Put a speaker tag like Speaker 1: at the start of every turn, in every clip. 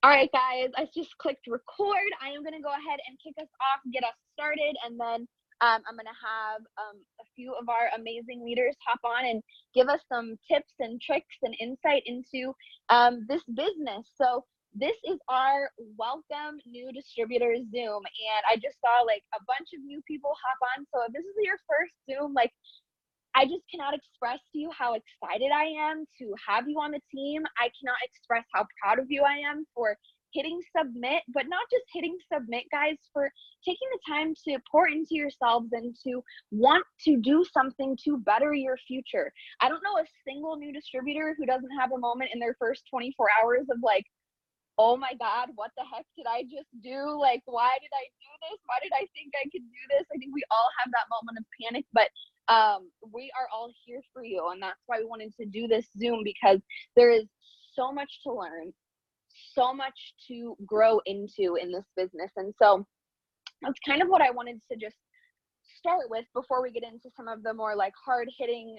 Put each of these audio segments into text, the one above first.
Speaker 1: All right, guys, I just clicked record. I am going to go ahead and kick us off, get us started, and then I'm going to have a few of our amazing leaders hop on and give us some tips and tricks and insight into this business. So this is our welcome new distributor Zoom, and I just saw like a bunch of new people hop on. So if this is your first Zoom, like, I just cannot express to you how excited I am to have you on the team. I cannot express how proud of you I am for hitting submit, but not just hitting submit, guys, for taking the time to pour into yourselves and to want to do something to better your future. I don't know a single new distributor who doesn't have a moment in their first 24 hours of like, oh my God, what the heck did I just do? Like, why did I do this? Why did I think I could do this? I think we all have that moment of panic, but we are all here for you. And that's why we wanted to do this Zoom, because there is so much to learn, so much to grow into in this business. And so that's kind of what I wanted to just start with before we get into some of the more like hard hitting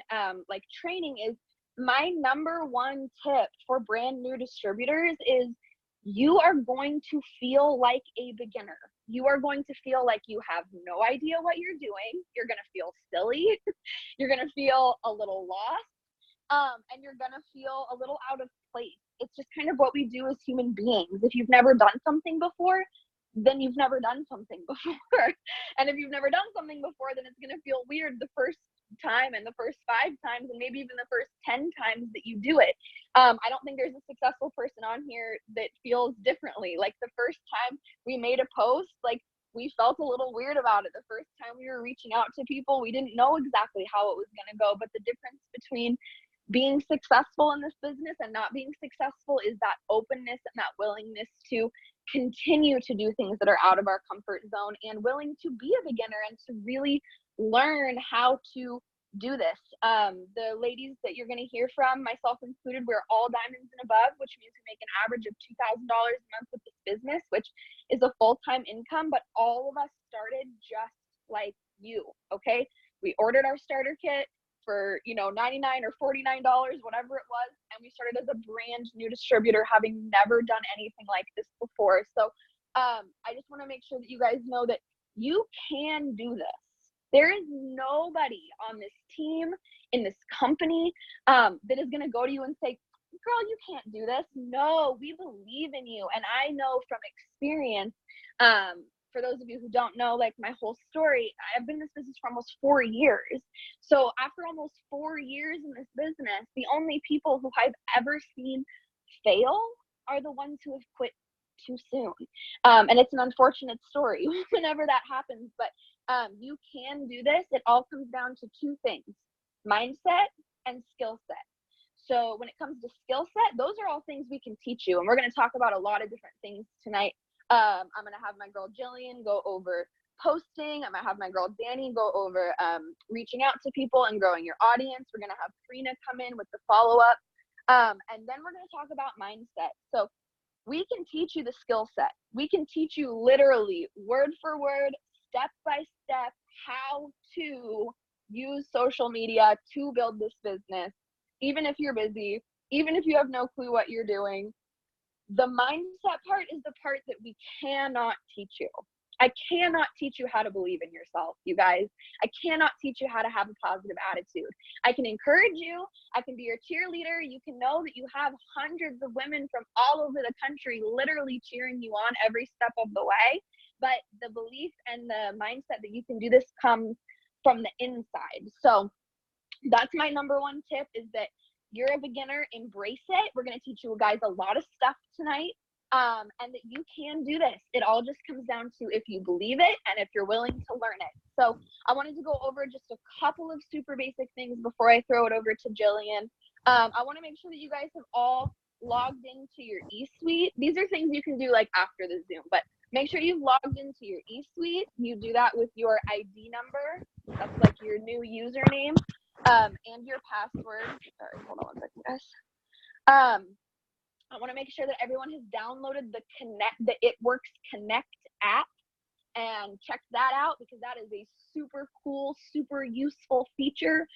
Speaker 1: like training. Is my number one tip for brand new distributors is you are going to feel like a beginner. You are going to feel like you have no idea what you're doing. You're going to feel silly. You're going to feel a little lost. And you're going to feel a little out of place. It's just kind of what we do as human beings. If you've never done something before, then you've never done something before. And if you've never done something before, then it's going to feel weird the first time and the first 5 times and maybe even the first 10 times that you do it. I don't think there's a successful person on here that feels differently. Like the first time we made a post, like we felt a little weird about it. The first time we were reaching out to people, we didn't know exactly how it was going to go. But the difference between being successful in this business and not being successful is that openness and that willingness to continue to do things that are out of our comfort zone and willing to be a beginner and to really learn how to do this. The ladies that you're going to hear from, myself included, we're all diamonds and above, which means we make an average of $2,000 a month with this business, which is a full-time income. But all of us started just like you, okay? We ordered our starter kit for, you know, $99 or $49, whatever it was, and we started as a brand new distributor, having never done anything like this before. So I just want to make sure that you guys know that you can do this. There is nobody on this team, in this company, that is going to go to you and say, girl, you can't do this. No, we believe in you. And I know from experience, for those of you who don't know, like my whole story, I've been in this business for almost 4 years. So after almost 4 years in this business, the only people who I've ever seen fail are the ones who have quit too soon. And it's an unfortunate story whenever that happens, but you can do this. It all comes down to 2 things: mindset and skill set. So when it comes to skill set, those are all things we can teach you. And we're going to talk about a lot of different things tonight. I'm going to have my girl Jillian go over posting. I'm going to have my girl Danny go over reaching out to people and growing your audience. We're going to have Corina come in with the follow-up. And then we're going to talk about mindset. So we can teach you the skill set. We can teach you literally word for word, step by step, how to use social media to build this business. Even if you're busy, even if you have no clue what you're doing, the mindset part is the part that we cannot teach you. I cannot teach you how to believe in yourself, you guys. I cannot teach you how to have a positive attitude. I can encourage you. I can be your cheerleader. You can know that you have hundreds of women from all over the country literally cheering you on every step of the way. But the belief and the mindset that you can do this comes from the inside. So that's my number one tip, is that you're a beginner, embrace it. We're going to teach you guys a lot of stuff tonight, and that you can do this. It all just comes down to if you believe it and if you're willing to learn it. So I wanted to go over just a couple of super basic things before I throw it over to Jillian. I want to make sure that you guys have all logged into your eSuite. These are things you can do like after the Zoom, but make sure you've logged into your eSuite. You do that with your ID number. That's like your new username. And your password. Sorry, hold on one second, guys. I want to make sure that everyone has downloaded the It Works Connect app and check that out, because that is a super cool, super useful feature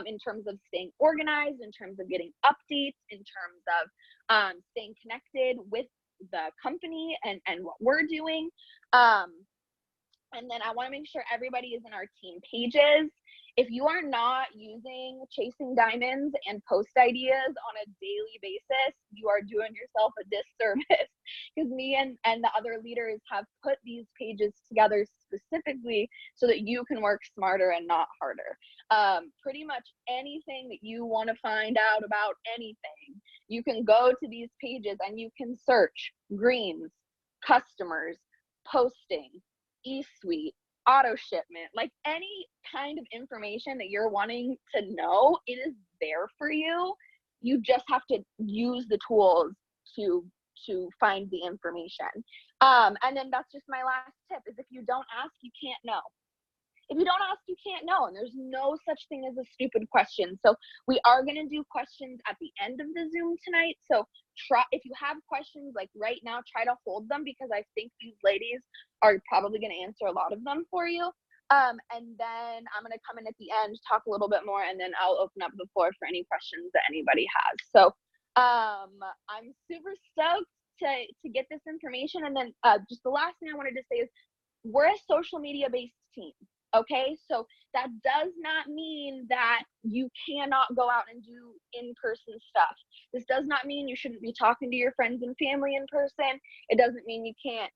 Speaker 1: in terms of staying organized, in terms of getting updates, in terms of staying connected with the company and what we're doing. And then I want to make sure everybody is in our team pages. If you are not using Chasing Diamonds and post ideas on a daily basis, you are doing yourself a disservice, because me and the other leaders have put these pages together specifically so that you can work smarter and not harder. Pretty much anything that you want to find out about anything, you can go to these pages and you can search greens, customers, posting, e-suite, auto shipment, like any kind of information that you're wanting to know, it is there for you. You just have to use the tools to find the information. And then that's just my last tip, is if you don't ask, you can't know. If you don't ask, you can't know, and there's no such thing as a stupid question. So we are going to do questions at the end of the Zoom tonight. So if you have questions like right now, try to hold them, because I think these ladies are probably going to answer a lot of them for you. And then I'm going to come in at the end, talk a little bit more, and then I'll open up the floor for any questions that anybody has. So I'm super stoked to get this information. And then just the last thing I wanted to say is we're a social media based team. Okay, so that does not mean that you cannot go out and do in-person stuff. This does not mean you shouldn't be talking to your friends and family in person. It doesn't mean you can't,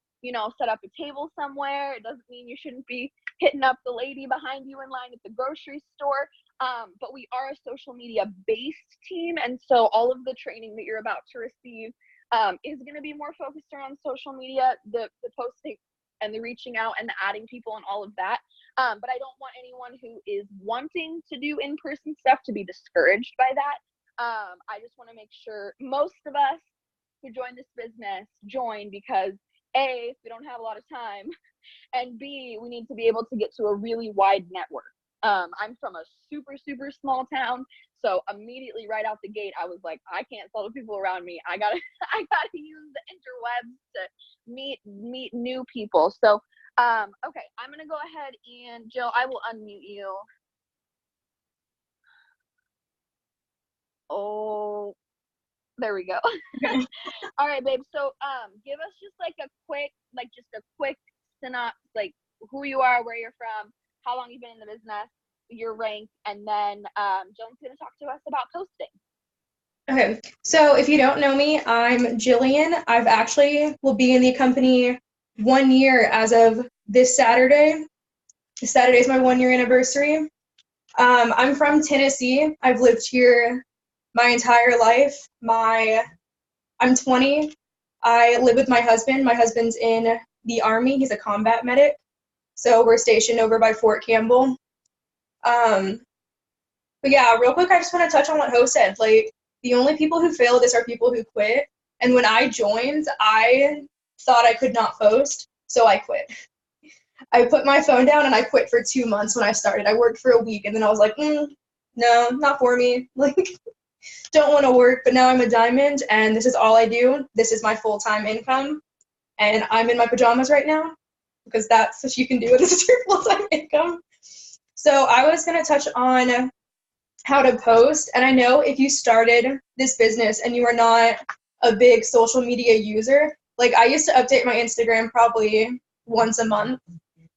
Speaker 1: set up a table somewhere. It doesn't mean you shouldn't be hitting up the lady behind you in line at the grocery store. But we are a social media based team. And so all of the training that you're about to receive is going to be more focused around social media, the posting and the reaching out and the adding people and all of that. But I don't want anyone who is wanting to do in-person stuff to be discouraged by that. I just want to make sure most of us who join this business join because A, we don't have a lot of time, and B, we need to be able to get to a really wide network. I'm from a super, super small town. So immediately right out the gate, I was like, I can't sell to people around me. I gotta use the interwebs to meet new people. So, okay, I'm gonna go ahead and Jill, I will unmute you. Oh, there we go. All right, babe. So, give us just like a quick synopsis, like who you are, where you're from, how long you've been in the business, your rank, and then Joan's going to talk to us about posting.
Speaker 2: Okay, so if you don't know me, I'm Jillian. I've actually will be in the company 1 year as of this Saturday. This Saturday is my 1 year anniversary. I'm from Tennessee. I've lived here my entire life. I'm 20. I live with my husband. My husband's in the Army. He's a combat medic. So we're stationed over by Fort Campbell. But yeah, real quick, I just want to touch on what Howe said. Like, the only people who fail this are people who quit. And when I joined, I thought I could not post, so I quit. I put my phone down and I quit for 2 months when I started. I worked for a week and then I was like, no, not for me. Like, don't want to work. But now I'm a diamond and this is all I do. This is my full-time income. And I'm in my pajamas right now because that's what you can do. This is your full-time income. So I was going to touch on how to post. And I know if you started this business and you are not a big social media user, like I used to update my Instagram probably once a month.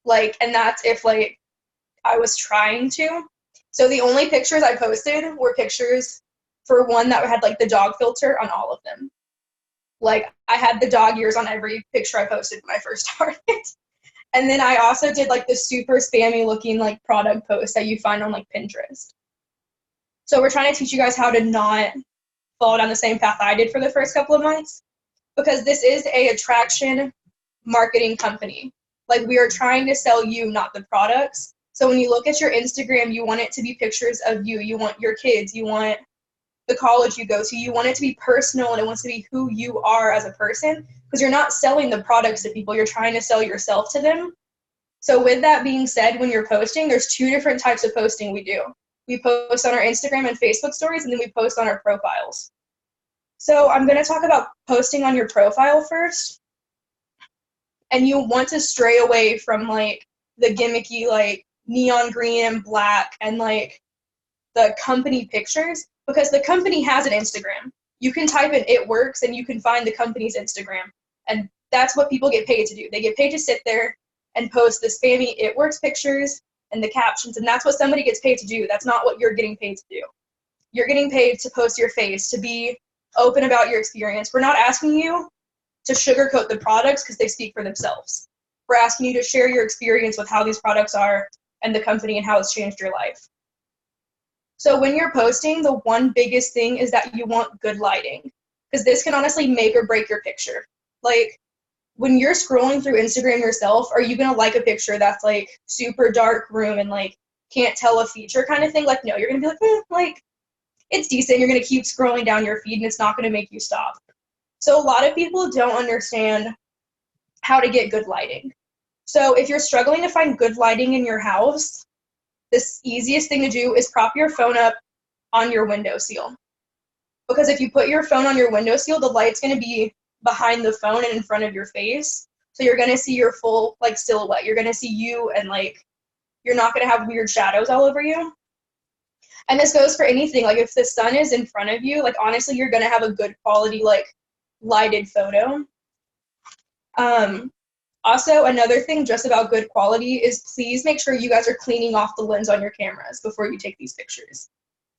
Speaker 2: Like, and that's if like I was trying to. So the only pictures I posted were pictures for one that had like the dog filter on all of them. Like I had the dog ears on every picture I posted when I first started. And then I also did like the super spammy looking like product posts that you find on like Pinterest. So we're trying to teach you guys how to not fall down the same path I did for the first couple of months, because this is a attraction marketing company. Like we are trying to sell you, not the products. So when you look at your Instagram, you want it to be pictures of you. You want your kids. You want the college you go to. You want it to be personal and it wants to be who you are as a person, because you're not selling the products to people. You're trying to sell yourself to them. So with that being said, when you're posting, there's 2 different types of posting we do. We post on our Instagram and Facebook stories, and then we post on our profiles. So I'm going to talk about posting on your profile first. And you want to stray away from like the gimmicky like neon green and black and like the company pictures, because the company has an Instagram. you can type in "it works" and you can find the company's Instagram. And that's what people get paid to do. They get paid to sit there and post the spammy "it works" pictures and the captions, and that's what somebody gets paid to do. That's not what you're getting paid to do. You're getting paid to post your face, to be open about your experience. We're not asking you to sugarcoat the products because they speak for themselves. We're asking you to share your experience with how these products are and the company and how it's changed your life. So when you're posting, the one biggest thing is that you want good lighting, because this can honestly make or break your picture. Like, when you're scrolling through Instagram yourself, are you gonna like a picture that's like super dark room and like can't tell a feature kind of thing? Like, no, you're gonna be like, like, it's decent. You're gonna keep scrolling down your feed and it's not gonna make you stop. So a lot of people don't understand how to get good lighting. So if you're struggling to find good lighting in your house, the easiest thing to do is prop your phone up on your windowsill. Because if you put your phone on your windowsill, the light's gonna be behind the phone and in front of your face. So you're gonna see your full like silhouette. You're gonna see you, and like you're not gonna have weird shadows all over you. And this goes for anything. Like if the sun is in front of you, like honestly, you're gonna have a good quality like lighted photo. Also, another thing just about good quality is please make sure you guys are cleaning off the lens on your cameras before you take these pictures.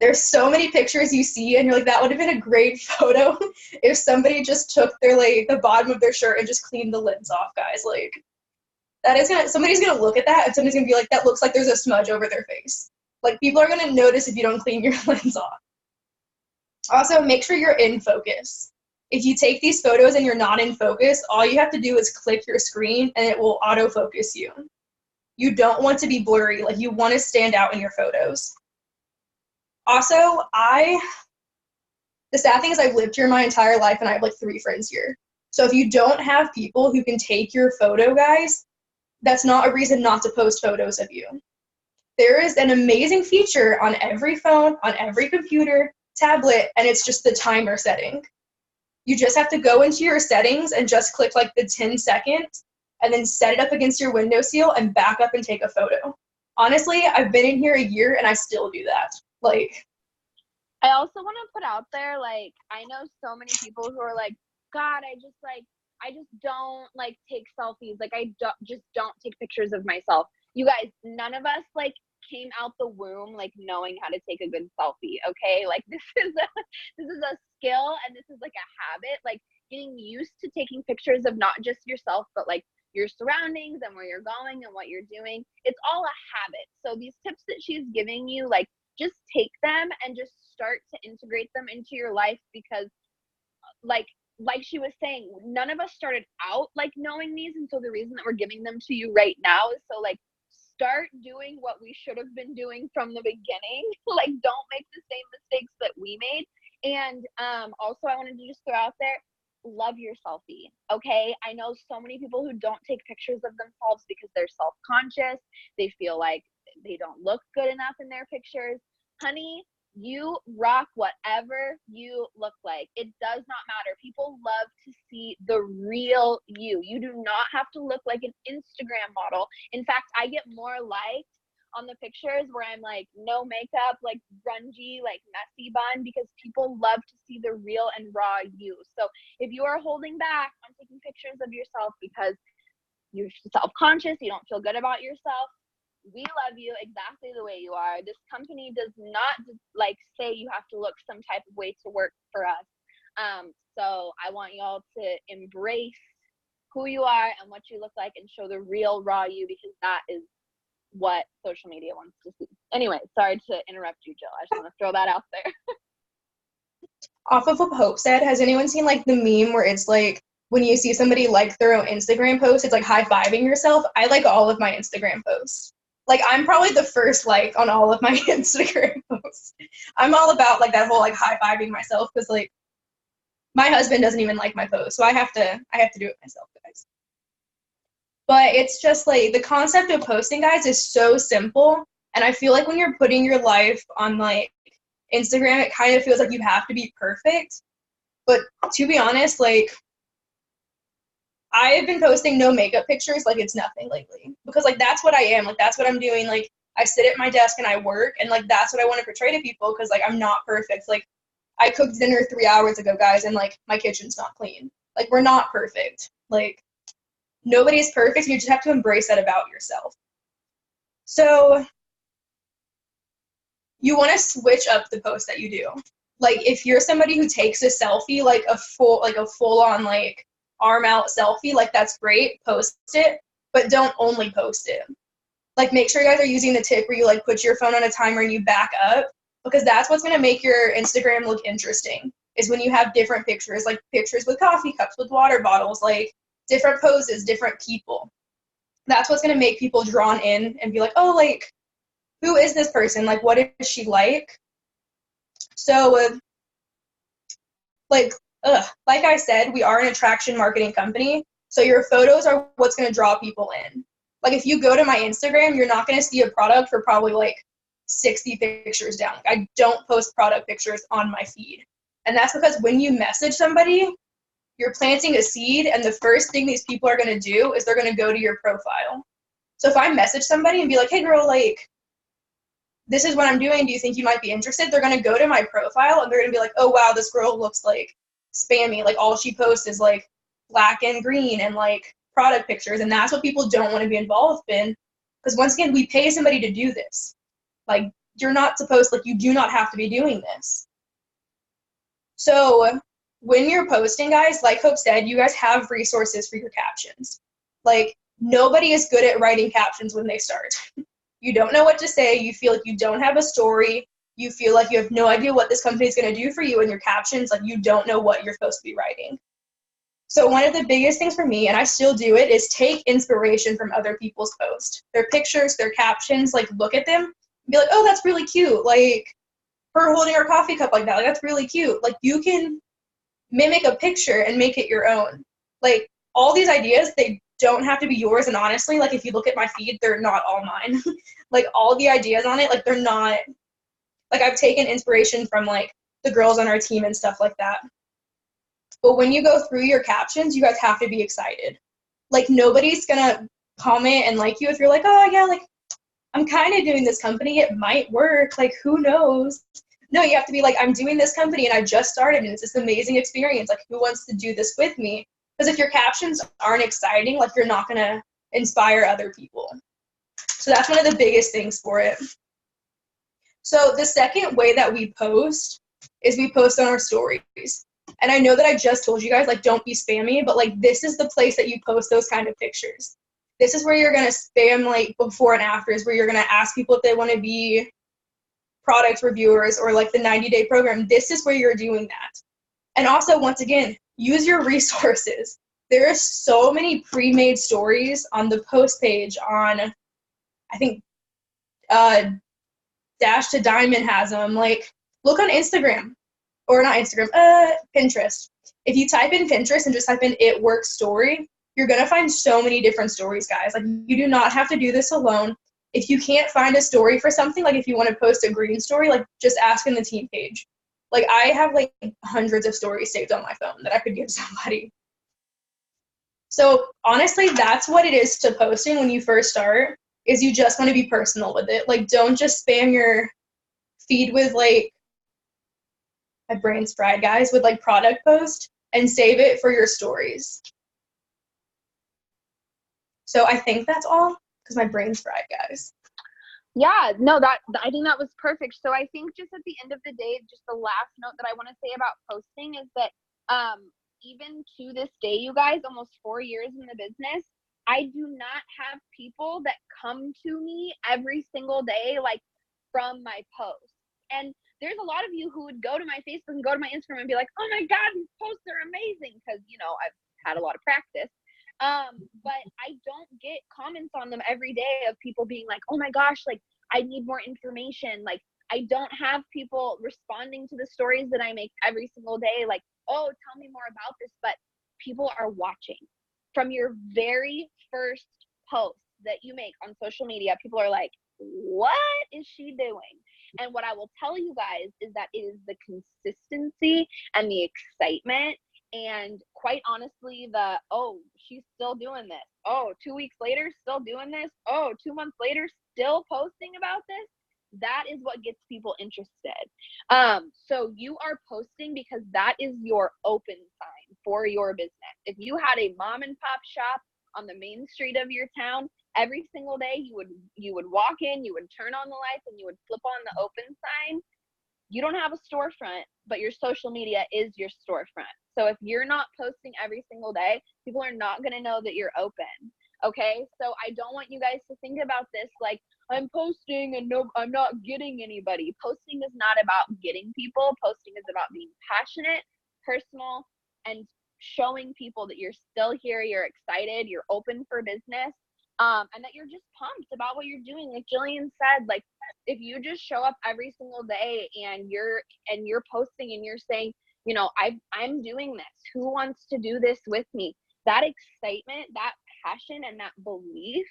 Speaker 2: There's so many pictures you see and you're like, that would have been a great photo if somebody just took their like the bottom of their shirt and just cleaned the lens off, guys. Like, that is somebody's gonna look at that and somebody's gonna be like, that looks like there's a smudge over their face. Like, people are gonna notice if you don't clean your lens off. Also, make sure you're in focus. If you take these photos and you're not in focus, all you have to do is click your screen and it will autofocus you. You don't want to be blurry. Like, you want to stand out in your photos. Also, the sad thing is I've lived here my entire life and I have like 3 friends here. So if you don't have people who can take your photo, guys, that's not a reason not to post photos of you. There is an amazing feature on every phone, on every computer, tablet, and it's just the timer setting. You just have to go into your settings and just click like the 10 seconds and then set it up against your windowsill and back up and take a photo. Honestly, I've been in here a year and I still do that. Like,
Speaker 1: I also want to put out there, like, I know so many people who are like, God, I just don't like take selfies. Like, just don't take pictures of myself. You guys, none of us like came out the womb like knowing how to take a good selfie. Okay, like this is a skill and this is like a habit. Like, getting used to taking pictures of not just yourself but like your surroundings and where you're going and what you're doing. It's all a habit. So these tips that she's giving you, like, just take them and just start to integrate them into your life, because like she was saying, none of us started out like knowing these, and so the reason that we're giving them to you right now is so like start doing what we should have been doing from the beginning. Like, don't make the same mistakes that we made. And also I wanted to just throw out there, love your selfie. Okay, I know so many people who don't take pictures of themselves because they're self-conscious. They feel like they don't look good enough in their pictures. Honey, you rock whatever you look like. It does not matter. People love to see the real you. You do not have to look like an Instagram model. In fact, I get more liked on the pictures where I'm like no makeup, like grungy, like messy bun, because people love to see the real and raw you. So if you are holding back on taking pictures of yourself because you're self-conscious, you don't feel good about yourself, we love you exactly the way you are. This company does not like say you have to look some type of way to work for us. So I want y'all to embrace who you are and what you look like and show the real raw you, because that is what social media wants to see. Anyway, sorry to interrupt you, Jill. I just want to throw that out there.
Speaker 2: off of what Hope said, has anyone seen like the meme where it's like when you see somebody like their own Instagram post, it's like high-fiving yourself? I like all of my Instagram posts. Like, I'm probably the first like on all of my Instagram posts. I'm all about like that whole like high-fiving myself, because like my husband doesn't even like my post, so I have to do it myself, guys. But it's just like the concept of posting, guys, is so simple, and I feel like when you're putting your life on like Instagram, it kind of feels like you have to be perfect. But to be honest, like, I have been posting no makeup pictures like it's nothing lately, because like that's what I am, like that's what I'm doing. Like, I sit at my desk and I work, and like that's what I want to portray to people, because like I'm not perfect. Like, I cooked dinner 3 hours ago, guys, and like my kitchen's not clean. Like, we're not perfect. Like, nobody's perfect. You just have to embrace that about yourself. So you want to switch up the post that you do. Like, if you're somebody who takes a selfie, like a full on like arm out selfie, like that's great, post it, but don't only post it. Like, make sure you guys are using the tip where you like put your phone on a timer and you back up, because that's what's going to make your Instagram look interesting, is when you have different pictures, like pictures with coffee cups, with water bottles, like different poses, different people. That's what's going to make people drawn in and be like, oh, like, who is this person? Like, what is she like? So, like I said, we are an attraction marketing company. So your photos are what's going to draw people in. Like, if you go to my Instagram, you're not going to see a product for probably like 60 pictures down. Like, I don't post product pictures on my feed. And that's because when you message somebody, you're planting a seed, and the first thing these people are going to do is they're going to go to your profile. So if I message somebody and be like, hey girl, like, this is what I'm doing, do you think you might be interested? They're going to go to my profile and they're going to be like, oh wow, this girl looks like spammy. Like, all she posts is like black and green and like product pictures. And that's what people don't want to be involved in. Because once again, we pay somebody to do this. Like, you're not supposed, like, you do not have to be doing this. So when you're posting, guys, like Hope said, you guys have resources for your captions. Like, nobody is good at writing captions when they start. You don't know what to say. You feel like you don't have a story. You feel like you have no idea what this company is going to do for you in your captions. Like, you don't know what you're supposed to be writing. So one of the biggest things for me, and I still do it, is take inspiration from other people's posts. Their pictures, their captions, like, look at them and be like, oh, that's really cute. Like, her holding her coffee cup like that. Like, that's really cute. Like, you can mimic a picture and make it your own. Like, all these ideas, they don't have to be yours. And honestly, like, if you look at my feed, they're not all mine. Like, all the ideas on it, like, they're not, like, I've taken inspiration from like the girls on our team and stuff like that. But when you go through your captions, you guys have to be excited. Like, nobody's gonna comment and like you if you're like, oh yeah, like, I'm kind of doing this company, it might work, like, who knows? No, you have to be like, I'm doing this company and I just started and it's this amazing experience. Like, who wants to do this with me? Because if your captions aren't exciting, like, you're not gonna inspire other people. So that's one of the biggest things for it. So the second way that we post is we post on our stories. And I know that I just told you guys, like, don't be spammy, but like, this is the place that you post those kind of pictures. This is where you're gonna spam like before and afters, where you're gonna ask people if they want to be product reviewers or like the 90-day program. This is where you're doing that. And also, once again, use your resources. There are so many pre-made stories on the post page on, I think, Dash to Diamond has them. Like, look on Instagram, or not Instagram, Pinterest. If you type in Pinterest and just type in "it works story," you're gonna find so many different stories, guys. Like, you do not have to do this alone. If you can't find a story for something, like if you want to post a green story, like, just ask in the team page. Like, I have like hundreds of stories saved on my phone that I could give somebody. So honestly, that's what it is to posting when you first start, is you just want to be personal with it. Like, don't just spam your feed with like, my brain's fried, guys, with like product post, and save it for your stories. So I think that's all, because my brain's fried, guys.
Speaker 1: Yeah, no, I think that was perfect. So I think just at the end of the day, just the last note that I want to say about posting is that even to this day, you guys, almost 4 years in the business, I do not have people that come to me every single day, like, from my posts. And there's a lot of you who would go to my Facebook and go to my Instagram and be like, oh my God, these posts are amazing, because, you know, I've had a lot of practice. But I don't get comments on them every day of people being like, oh my gosh, like, I need more information. Like, I don't have people responding to the stories that I make every single day, like, oh, tell me more about this. But people are watching. From your very first post that you make on social media, people are like, what is she doing? And what I will tell you guys is that it is the consistency and the excitement, and quite honestly, oh, she's still doing this. Oh, 2 weeks later, still doing this. Oh, 2 months later, still posting about this. That is what gets people interested. So you are posting because that is your open sign for your business. If you had a mom and pop shop on the main street of your town, every single day you would walk in, you would turn on the lights, and you would flip on the open sign. You don't have a storefront, but your social media is your storefront. So if you're not posting every single day, people are not going to know that you're open. Okay, so I don't want you guys to think about this like, I'm posting and no, I'm not getting anybody. Posting is not about getting people. Posting is about being passionate, personal, and showing people that you're still here, you're excited, you're open for business, and that you're just pumped about what you're doing. Like Jillian said, like if you just show up every single day and you're posting and you're saying, you know, I'm doing this. Who wants to do this with me? That excitement, that passion, and that belief,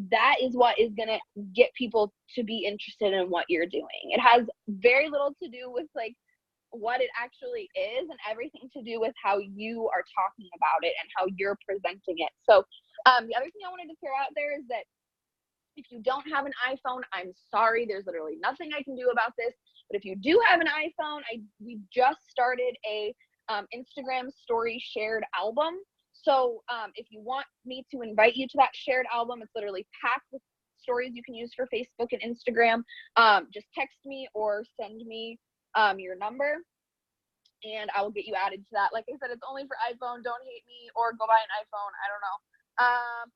Speaker 1: that is what is going to get people to be interested in what you're doing. It has very little to do with like what it actually is, and everything to do with how you are talking about it and how you're presenting it. So the other thing I wanted to throw out there is that if you don't have an iPhone, I'm sorry, there's literally nothing I can do about this. But if you do have an iPhone, we just started a Instagram story shared album. So if you want me to invite you to that shared album, it's literally packed with stories you can use for Facebook and Instagram. Just text me or send me your number, and I will get you added to that. Like I said, it's only for iPhone. Don't hate me or go buy an iPhone. I don't know.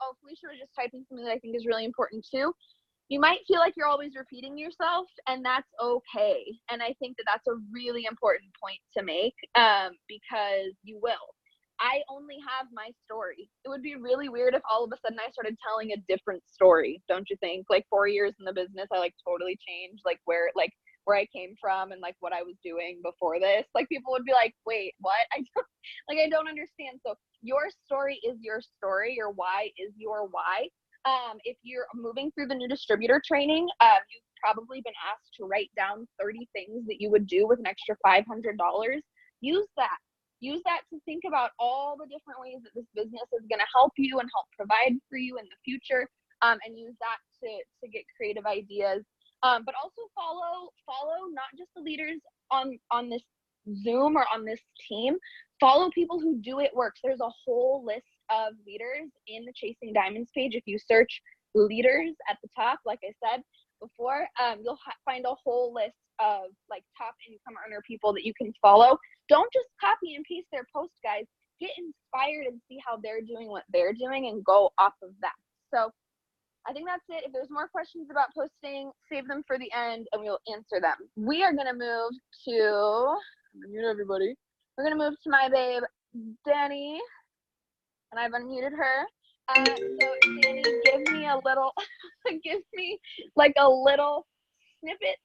Speaker 1: Oh, Felicia was just typing something that I think is really important too. You might feel like you're always repeating yourself, and that's okay. And I think that that's a really important point to make, because you will. I only have my story. It would be really weird if all of a sudden I started telling a different story, don't you think? Like 4 years in the business, I like totally changed like where I came from and like what I was doing before this. Like people would be like, wait, what? I don't understand. So your story is your story. Your why is your why. If you're moving through the new distributor training, you've probably been asked to write down 30 things that you would do with an extra $500. Use that. Use that to think about all the different ways that this business is going to help you and help provide for you in the future, and use that to get creative ideas. But also follow not just the leaders on this Zoom or on this team. Follow people who do it works. There's a whole list of leaders in the Chasing Diamonds page. If you search leaders at the top, like I said before, you'll find a whole list of like top income earner people that you can follow. Don't just copy and paste their post, guys. Get inspired and see how they're doing what they're doing and go off of that. So I think that's it. If there's more questions about posting, save them for the end and we'll answer them. We are going to move to, I'm going to mute everybody. We're going to move to my babe, Danny, and I've unmuted her. So Danny, give me a little, give me like a little snippet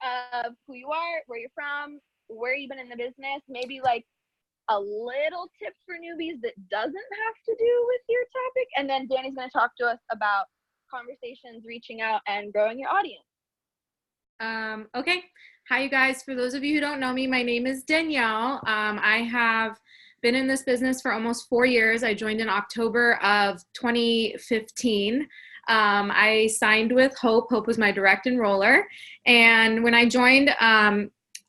Speaker 1: of who you are, where you're from, where you've been in the business, maybe like a little tip for newbies that doesn't have to do with your topic. And then Danny's going to talk to us about conversations, reaching out, and growing your audience.
Speaker 3: Okay. Hi, you guys. For those of you who don't know me, my name is Danielle. I have been in this business for almost 4 years. I joined in October of 2015. I signed with Hope. Hope was my direct enroller. And when I joined,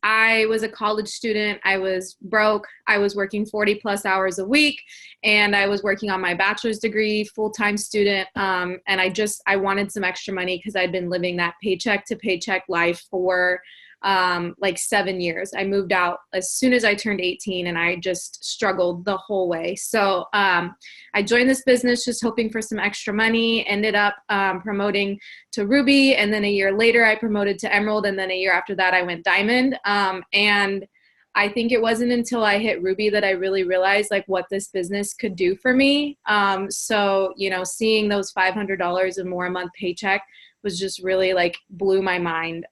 Speaker 3: I was a college student. I was broke. I was working 40 plus hours a week, and I was working on my bachelor's degree, full-time student. And I wanted some extra money because I'd been living that paycheck to paycheck life for like 7 years. I moved out as soon as I turned 18, and I just struggled the whole way. So I joined this business just hoping for some extra money, ended up promoting to Ruby, and then a year later I promoted to Emerald, and then a year after that I went Diamond. And I think it wasn't until I hit Ruby that I really realized like what this business could do for me. So, you know, seeing those $500 and more a month paycheck was just really like blew my mind.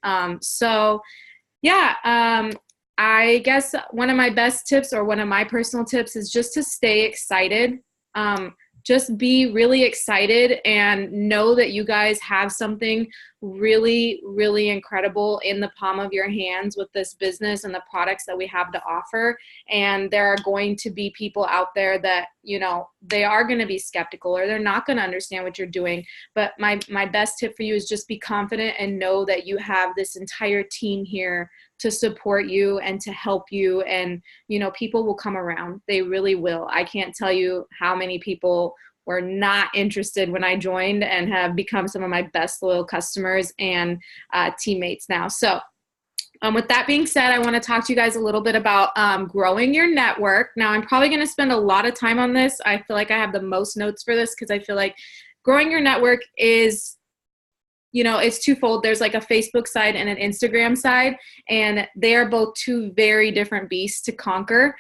Speaker 3: I guess one of my best tips, or one of my personal tips, is just to stay excited. Just be really excited and know that you guys have something really, really incredible in the palm of your hands with this business and the products that we have to offer. And there are going to be people out there that, you know, they are going to be skeptical or they're not going to understand what you're doing. But my best tip for you is just be confident and know that you have this entire team here to support you and to help you. And, you know, people will come around. They really will. I can't tell you how many people were not interested when I joined and have become some of my best loyal customers and teammates now. So with that being said, I want to talk to you guys a little bit about growing your network. Now, I'm probably going to spend a lot of time on this. I feel like I have the most notes for this because I feel like growing your network is, you know, it's twofold. There's like a Facebook side and an Instagram side, and they are both two very different beasts to conquer.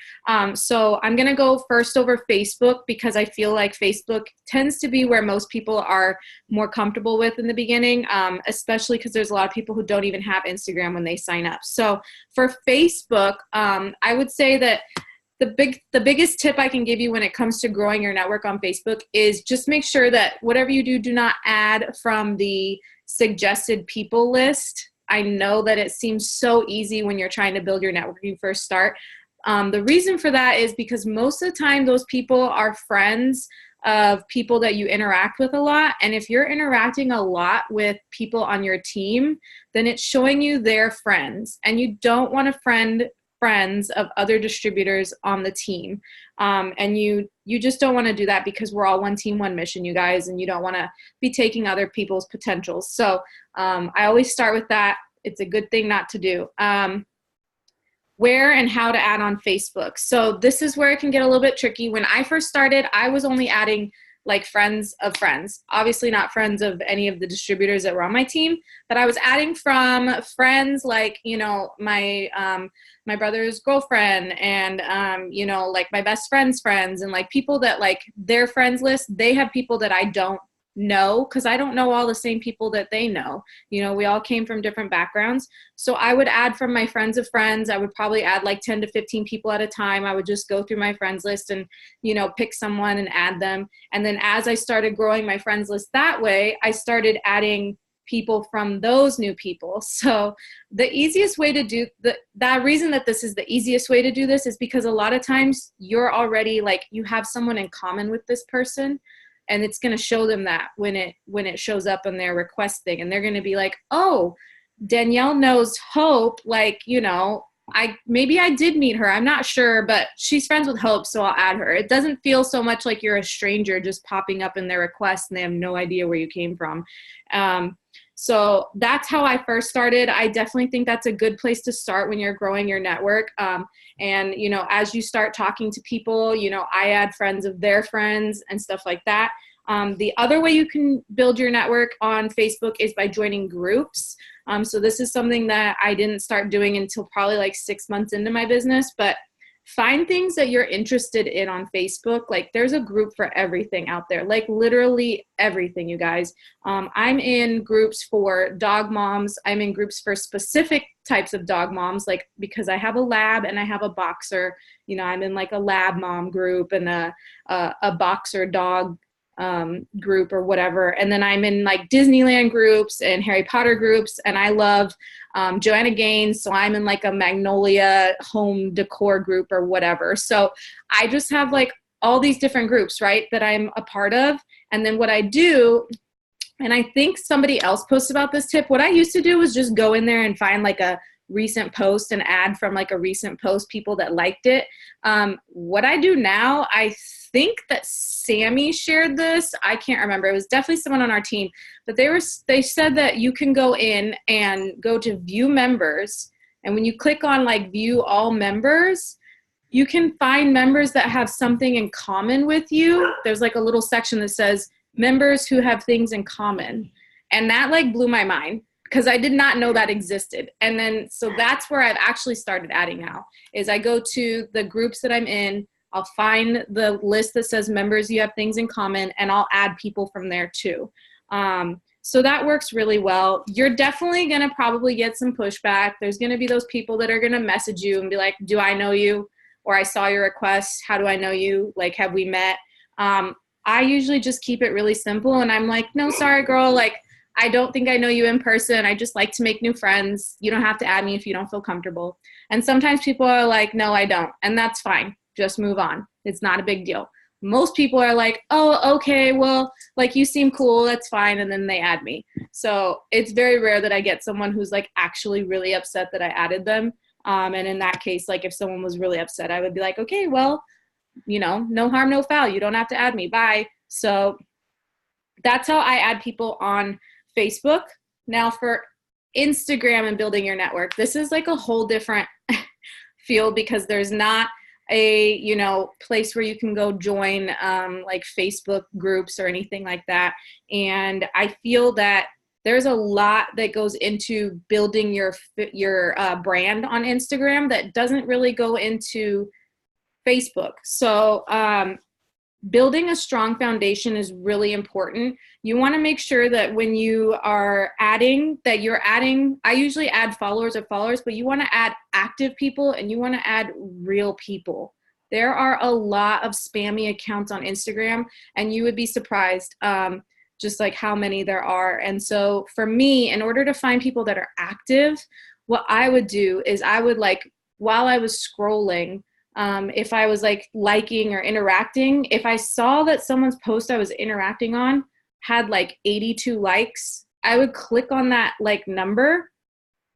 Speaker 3: So I'm going to go first over Facebook because I feel like Facebook tends to be where most people are more comfortable with in the beginning, especially because there's a lot of people who don't even have Instagram when they sign up. So for Facebook, I would say that the biggest tip I can give you when it comes to growing your network on Facebook is just make sure that whatever you do not add from the suggested people list. I know that it seems so easy when you're trying to build your network when you first start. The reason for that is because most of the time those people are friends of people that you interact with a lot. And if you're interacting a lot with people on your team, then it's showing you their friends. And you don't want to friends of other distributors on the team. And you just don't want to do that because we're all one team, one mission, you guys, and you don't want to be taking other people's potentials. So I always start with that. It's a good thing not to do. Where and how to add on Facebook. So this is where it can get a little bit tricky. When I first started, I was only adding like friends of friends, obviously not friends of any of the distributors that were on my team, but I was adding from friends like, you know, my brother's girlfriend and, you know, like my best friend's friends and like people that like their friends list, they have people that I don't know because I don't know all the same people that they know. You know, we all came from different backgrounds. So I would add from my friends of friends. I would probably add like 10 to 15 people at a time. I would just go through my friends list and, you know, pick someone and add them. And then as I started growing my friends list that way, I started adding people from those new people. So the easiest way to do that reason that this is the easiest way to do this is because a lot of times you're already like, you have someone in common with this person. And it's going to show them that when it shows up in their request thing. And they're going to be like, oh, Danielle knows Hope. Like, you know, maybe I did meet her. I'm not sure, but she's friends with Hope, so I'll add her. It doesn't feel so much like you're a stranger just popping up in their request and they have no idea where you came from. So that's how I first started. I definitely think that's a good place to start when you're growing your network. And, you know, as you start talking to people, you know, I add friends of their friends and stuff like that. The other way you can build your network on Facebook is by joining groups. So this is something that I didn't start doing until probably like 6 months into my business, but find things that you're interested in on Facebook. Like there's a group for everything out there, like literally everything, you guys. I'm in groups for dog moms. I'm in groups for specific types of dog moms, like because I have a lab and I have a boxer, you know, I'm in like a lab mom group and a boxer dog group or whatever. And then I'm in like Disneyland groups and Harry Potter groups. And I love Joanna Gaines. So I'm in like a Magnolia home decor group or whatever. So I just have like all these different groups, right, that I'm a part of. And then what I do, and I think somebody else posted about this tip, what I used to do was just go in there and find like a recent post and add from like a recent post people that liked it. What I do now, I think that Sammy shared this. I can't remember. It was definitely someone on our team, but they said that you can go in and go to view members. And when you click on like view all members, you can find members that have something in common with you. There's like a little section that says members who have things in common. And that like blew my mind, because I did not know that existed. And then, so that's where I've actually started adding now, is I go to the groups that I'm in, I'll find the list that says members you have things in common, and I'll add people from there too. So that works really well. You're definitely gonna probably get some pushback. There's gonna be those people that are gonna message you and be like, do I know you? Or I saw your request, how do I know you? Like, have we met? I usually just keep it really simple, and I'm like, no, sorry girl, like, I don't think I know you in person. I just like to make new friends. You don't have to add me if you don't feel comfortable. And sometimes people are like, no, I don't. And that's fine. Just move on. It's not a big deal. Most people are like, oh, okay, well, like you seem cool. That's fine. And then they add me. So it's very rare that I get someone who's like actually really upset that I added them. And in that case, like if someone was really upset, I would be like, okay, well, you know, no harm, no foul. You don't have to add me. Bye. So that's how I add people on Facebook. Now for Instagram and building your network, this is like a whole different field because there's not a, you know, place where you can go join like Facebook groups or anything like that. And I feel that there's a lot that goes into building your brand on Instagram that doesn't really go into Facebook. So building a strong foundation is really important. You want to make sure that when you are adding, that you're adding, I usually add followers of followers, but you want to add active people and you want to add real people. There are a lot of spammy accounts on Instagram and you would be surprised just like how many there are. And so for me, in order to find people that are active, what I would do is I would like, while I was scrolling, if I was like liking or interacting, if I saw that someone's post I was interacting on had like 82 likes, I would click on that like number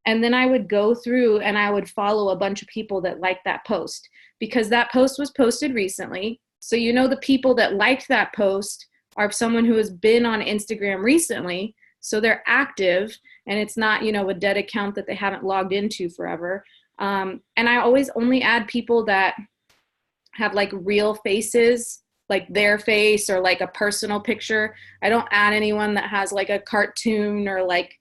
Speaker 3: and then I would go through and I would follow a bunch of people that liked that post because that post was posted recently. So you know the people that liked that post are someone who has been on Instagram recently. So they're active and it's not, you know, a dead account that they haven't logged into forever. And I always only add people that have like real faces, like their face or like a personal picture. I don't add anyone that has like a cartoon or like,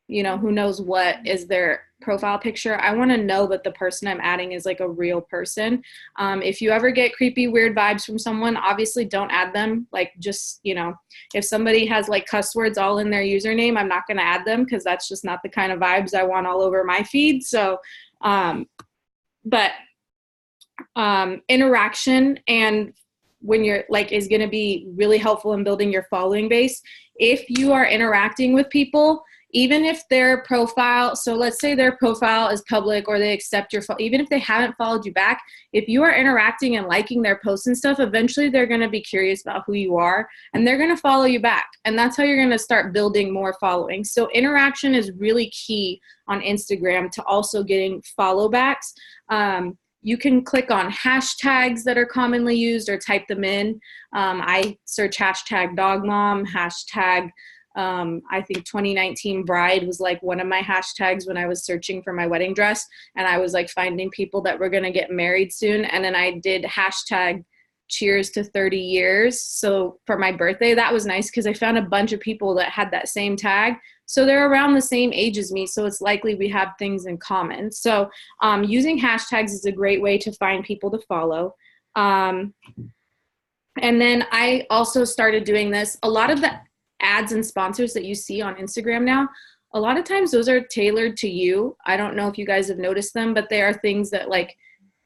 Speaker 3: you know, who knows what is their profile picture. I want to know that the person I'm adding is like a real person. If you ever get creepy, weird vibes from someone, obviously don't add them. Like just, you know, if somebody has like cuss words all in their username, I'm not going to add them because that's just not the kind of vibes I want all over my feed. So, interaction and when you're like is going to be really helpful in building your following base. If you are interacting with people, even if their profile, so let's say their profile is public or they accept your, even if they haven't followed you back, if you are interacting and liking their posts and stuff, eventually they're going to be curious about who you are and they're going to follow you back. And that's how you're going to start building more following. So interaction is really key on Instagram to also getting follow backs. You can click on hashtags that are commonly used or type them in. I search hashtag dog mom, hashtag I think 2019 bride was like one of my hashtags when I was searching for my wedding dress, and I was like finding people that were going to get married soon. And then I did hashtag cheers to 30 years. So for my birthday, that was nice because I found a bunch of people that had that same tag. So they're around the same age as me. So it's likely we have things in common. So using hashtags is a great way to find people to follow. And then I also started doing this. A lot of the ads and sponsors that you see on Instagram now, a lot of times those are tailored to you. I don't know if you guys have noticed them, but they are things that like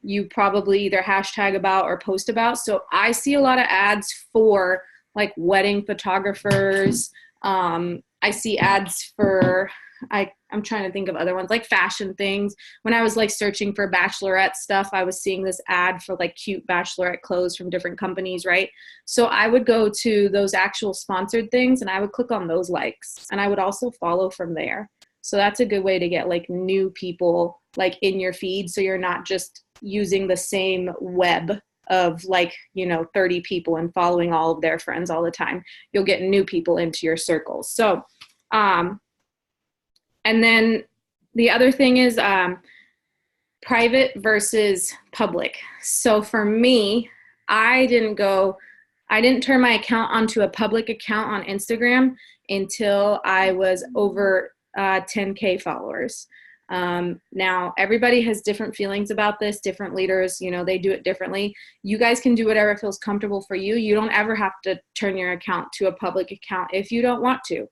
Speaker 3: you probably either hashtag about or post about. So I see a lot of ads for like wedding photographers. I see ads for, I'm trying to think of other ones, like fashion things. When I was like searching for bachelorette stuff, I was seeing this ad for like cute bachelorette clothes from different companies, right? So I would go to those actual sponsored things and I would click on those likes and I would also follow from there. So that's a good way to get like new people like in your feed. So you're not just using the same web of like, you know, 30 people and following all of their friends all the time. You'll get new people into your circles. So, and then the other thing is private versus public. So for me, I didn't turn my account onto a public account on Instagram until I was over 10K followers. Now everybody has different feelings about this, different leaders, you know, they do it differently. You guys can do whatever feels comfortable for you. You don't ever have to turn your account to a public account if you don't want to.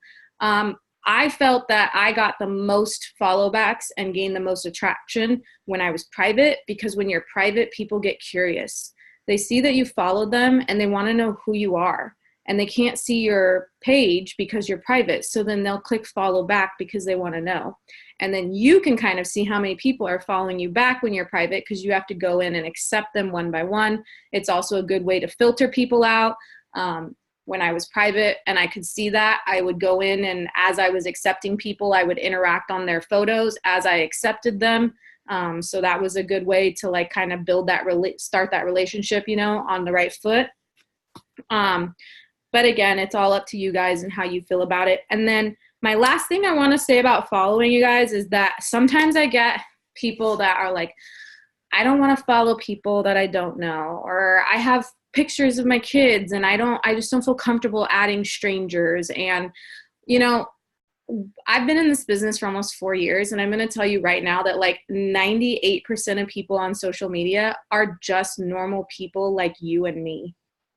Speaker 3: I felt that I got the most follow backs and gained the most attraction when I was private, because when you're private, people get curious. They see that you followed them and they want to know who you are. and they can't see your page because you're private. So then they'll click follow back because they want to know. And then you can kind of see how many people are following you back when you're private, because you have to go in and accept them one by one. It's also a good way to filter people out. When I was private and I could see that, I would go in, and as I was accepting people, I would interact on their photos as I accepted them. So that was a good way to like kind of build that, start that relationship, you know, on the right foot. But again, it's all up to you guys and how you feel about it. And then my last thing I want to say about following, you guys, is that sometimes I get people that are like, I don't want to follow people that I don't know, or I have pictures of my kids and I just don't feel comfortable adding strangers. And, you know, I've been in this business for almost 4 years, and I'm going to tell you right now that like 98% of people on social media are just normal people like you and me.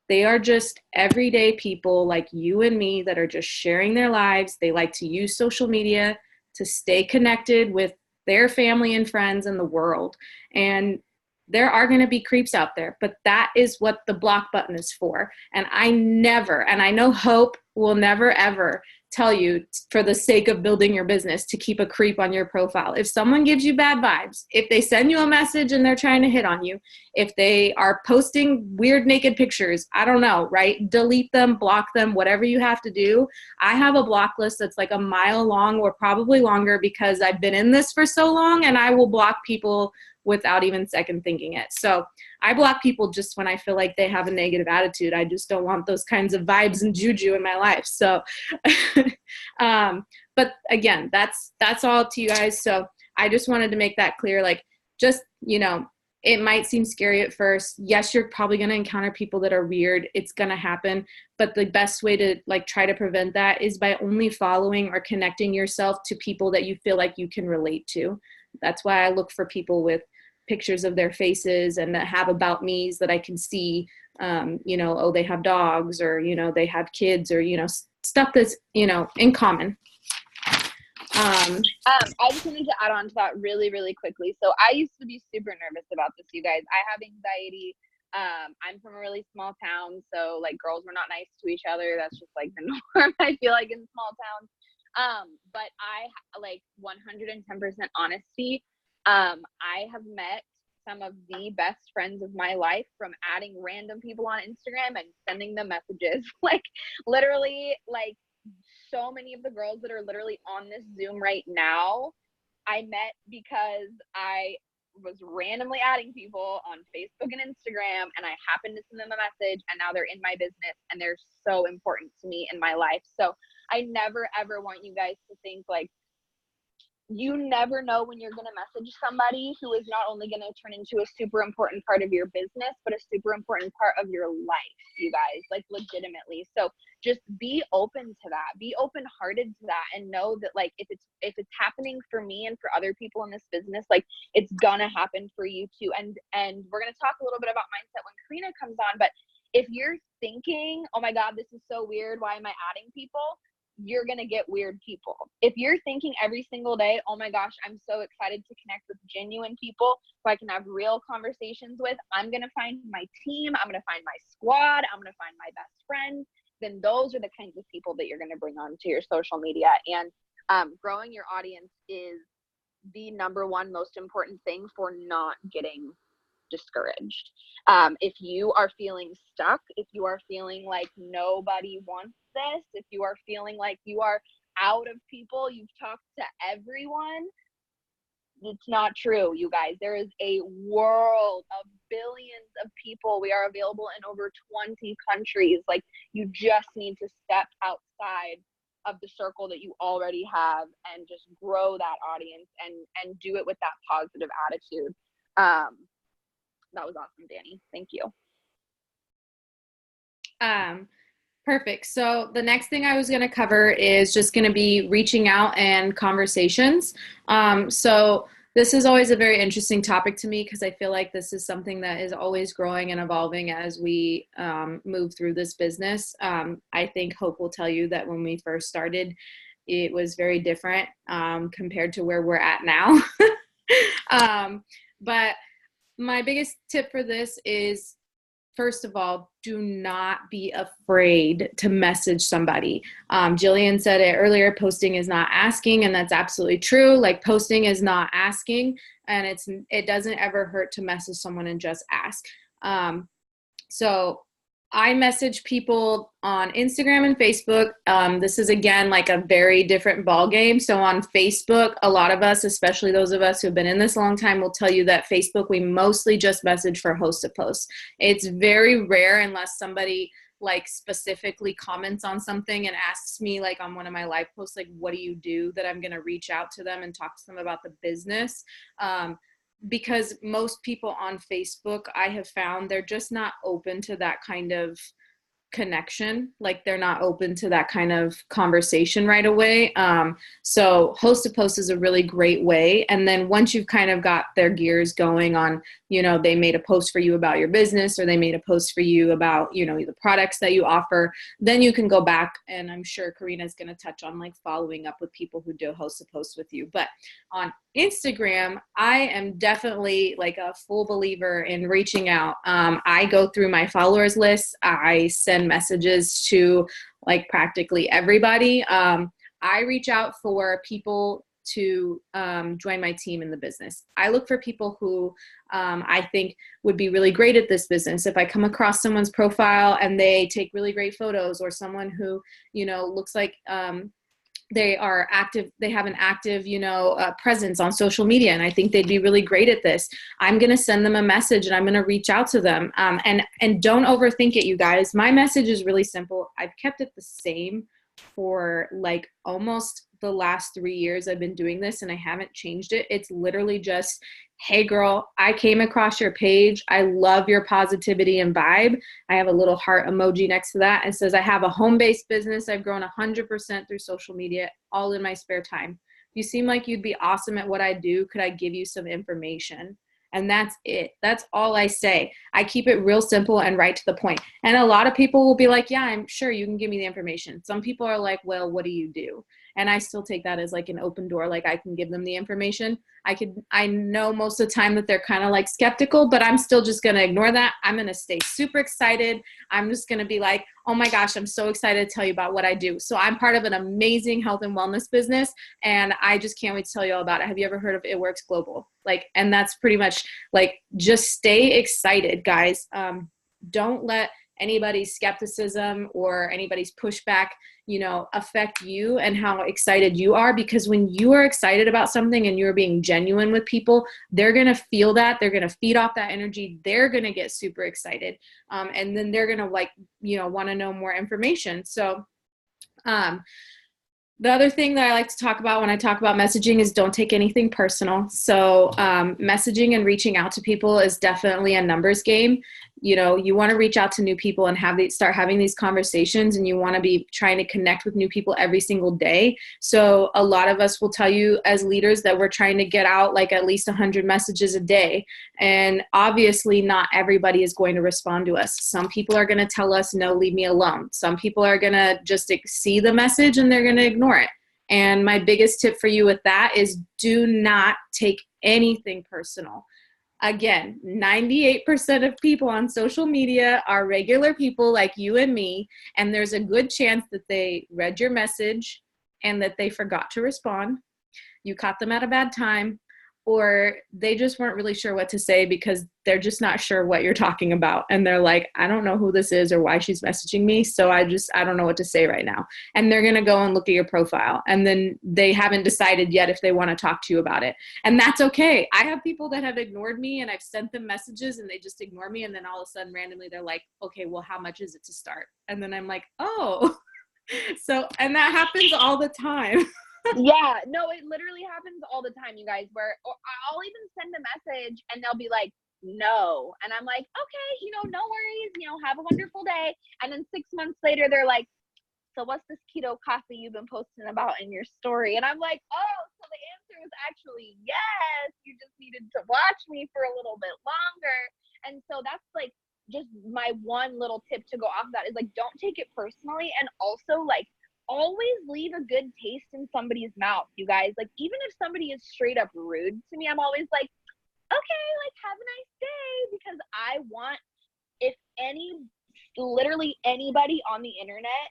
Speaker 3: They are just everyday people like you and me that are just sharing their lives. They like to use social media to stay connected with their family and friends in the world. And there are going to be creeps out there, but that is what the block button is for. And I know Hope will never, ever tell you, for the sake of building your business, to keep a creep on your profile. If someone gives you bad vibes, if they send you a message and they're trying to hit on you, if they are posting weird naked pictures, I don't know, right? Delete them, block them, whatever you have to do. I have a block list that's like a mile long, or probably longer, because I've been in this for so long, and I will block people without even second thinking it. So I block people just when I feel like they have a negative attitude. I just don't want those kinds of vibes and juju in my life. So, but again, that's all up to you guys. So I just wanted to make that clear. Like, just, you know, it might seem scary at first. Yes, you're probably going to encounter people that are weird. It's going to happen. But the best way to like try to prevent that is by only following or connecting yourself to people that you feel like you can relate to. That's why I look for people with pictures of their faces and that have about me's that I can see, you know, oh, they have dogs, or, you know, they have kids, or, you know, stuff that's, you know, in common.
Speaker 1: I just wanted to add on to that really, really quickly. So I used to be super nervous about this, you guys. I have anxiety. I'm from a really small town, so like girls were not nice to each other. That's just like the norm, I feel like, in small towns. But I like 110% honesty. I have met some of the best friends of my life from adding random people on Instagram and sending them messages. Like, literally, like, so many of the girls that are literally on this Zoom right now, I met because I was randomly adding people on Facebook and Instagram, and I happened to send them a message, and now they're in my business, and they're so important to me in my life. So I never, ever want you guys to think like, you never know when you're going to message somebody who is not only going to turn into a super important part of your business, but a super important part of your life, you guys, like, legitimately. So just be open to that, be open-hearted to that, and know that like, if it's happening for me and for other people in this business, like, it's gonna happen for you too. And we're going to talk a little bit about mindset when Corina comes on, but if you're thinking, oh my God, this is so weird, why am I adding people? You're going to get weird people. If you're thinking every single day, oh my gosh, I'm so excited to connect with genuine people who I can have real conversations with, I'm going to find my team, I'm going to find my squad, I'm going to find my best friends, then those are the kinds of people that you're going to bring onto your social media. And growing your audience is the number one most important thing for not getting discouraged. If you are feeling stuck, if you are feeling like nobody wants this, if you are feeling like you are out of people, you've talked to everyone, it's not true, you guys. There is a world of billions of people. We are available in over 20 countries. Like, you just need to step outside of the circle that you already have and just grow that audience and do it with that positive attitude. That was awesome, Danny. Thank you.
Speaker 3: Perfect. So the next thing I was going to cover is just going to be reaching out and conversations. So this is always a very interesting topic to me, because I feel like this is something that is always growing and evolving as we move through this business. I think Hope will tell you that when we first started, it was very different compared to where we're at now. But my biggest tip for this is, first of all, do not be afraid to message somebody. Jillian said it earlier, posting is not asking, and that's absolutely true. Like, posting is not asking, and it doesn't ever hurt to message someone and just ask. So I message people on Instagram and Facebook. This is, again, like a very different ball game. So on Facebook, a lot of us, especially those of us who've been in this a long time, will tell you that Facebook, we mostly just message for host to post. It's very rare unless somebody like specifically comments on something and asks me, like on one of my live posts, like, what do you do, that I'm going to reach out to them and talk to them about the business. Because most people on Facebook, I have found, they're just not open to that kind of connection. Like, they're not open to that kind of conversation right away. So host to post is a really great way. And then once you've kind of got their gears going on, you know, they made a post for you about your business, or they made a post for you about, you know, the products that you offer, then you can go back, and I'm sure Corina is going to touch on like following up with people who do host to post with you. But on Instagram, I am definitely like a full believer in reaching out. I go through my followers list. I send messages to like practically everybody. I reach out for people to join my team in the business. I look for people who I think would be really great at this business. If I come across someone's profile and they take really great photos, or someone who, you know, looks like they are active, they have an active, you know, presence on social media, and I think they'd be really great at this, I'm going to send them a message and I'm going to reach out to them. And don't overthink it, you guys. My message is really simple. I've kept it the same for like almost the last 3 years I've been doing this, and I haven't changed it. It's literally just, hey girl, I came across your page. I love your positivity and vibe. I have a little heart emoji next to that. It says, I have a home-based business. I've grown 100% through social media, all in my spare time. You seem like you'd be awesome at what I do. Could I give you some information? And that's it. That's all I say. I keep it real simple and right to the point. And a lot of people will be like, yeah, I'm sure you can give me the information. Some people are like, well, what do you do? And I still take that as like an open door. Like, I can give them the information. I know most of the time that they're kind of like skeptical, but I'm still just going to ignore that. I'm going to stay super excited. I'm just going to be like, oh my gosh, I'm so excited to tell you about what I do. So I'm part of an amazing health and wellness business, and I just can't wait to tell you all about it. Have you ever heard of It Works Global? Like, and that's pretty much like, just stay excited, guys. Don't let anybody's skepticism or anybody's pushback, you know, affect you and how excited you are. Because when you are excited about something and you're being genuine with people, they're going to feel that. They're going to feed off that energy. They're going to get super excited. And then they're going to, like, you know, want to know more information. So, the other thing that I like to talk about when I talk about messaging is don't take anything personal. So messaging and reaching out to people is definitely a numbers game. You know, you want to reach out to new people and start having these conversations, and you want to be trying to connect with new people every single day. So a lot of us will tell you as leaders that we're trying to get out like at least 100 messages a day. And obviously not everybody is going to respond to us. Some people are going to tell us, no, leave me alone. Some people are going to just see the message and they're going to ignore it. And my biggest tip for you with that is, do not take anything personal. Again, 98% of people on social media are regular people like you and me, and there's a good chance that they read your message and that they forgot to respond. You caught them at a bad time, or they just weren't really sure what to say because they're just not sure what you're talking about. And they're like, I don't know who this is or why she's messaging me, so I don't know what to say right now. And they're going to go and look at your profile, and then they haven't decided yet if they want to talk to you about it. And that's okay. I have people that have ignored me, and I've sent them messages and they just ignore me. And then all of a sudden, randomly, they're like, okay, well, how much is it to start? And then I'm like, oh. So, and that happens all the time.
Speaker 1: Yeah, no, it literally happens all the time, you guys, where I'll even send a message and they'll be like, no. And I'm like, okay, you know, no worries, you know, have a wonderful day. And then 6 months later, they're like, so what's this keto coffee you've been posting about in your story? And I'm like, oh, so the answer is actually yes. You just needed to watch me for a little bit longer. And so that's like just my one little tip to go off of that is like, don't take it personally. And also, like, always leave a good taste in somebody's mouth, you guys. Like, even if somebody is straight up rude to me, I'm always like, okay, like, have a nice day, because I want, if any literally anybody on the internet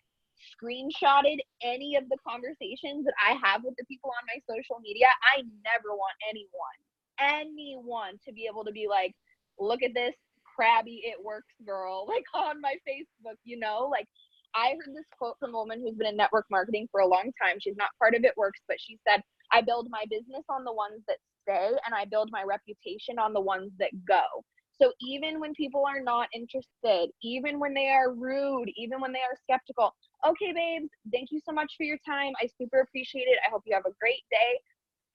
Speaker 1: screenshotted any of the conversations that I have with the people on my social media, I never want anyone to be able to be like, look at this crabby it works girl, like on my Facebook, you know? Like, I heard this quote from a woman who's been in network marketing for a long time. She's not part of It Works, but she said, I build my business on the ones that stay, and I build my reputation on the ones that go. So even when people are not interested, even when they are rude, even when they are skeptical, okay, babes, thank you so much for your time. I super appreciate it. I hope you have a great day.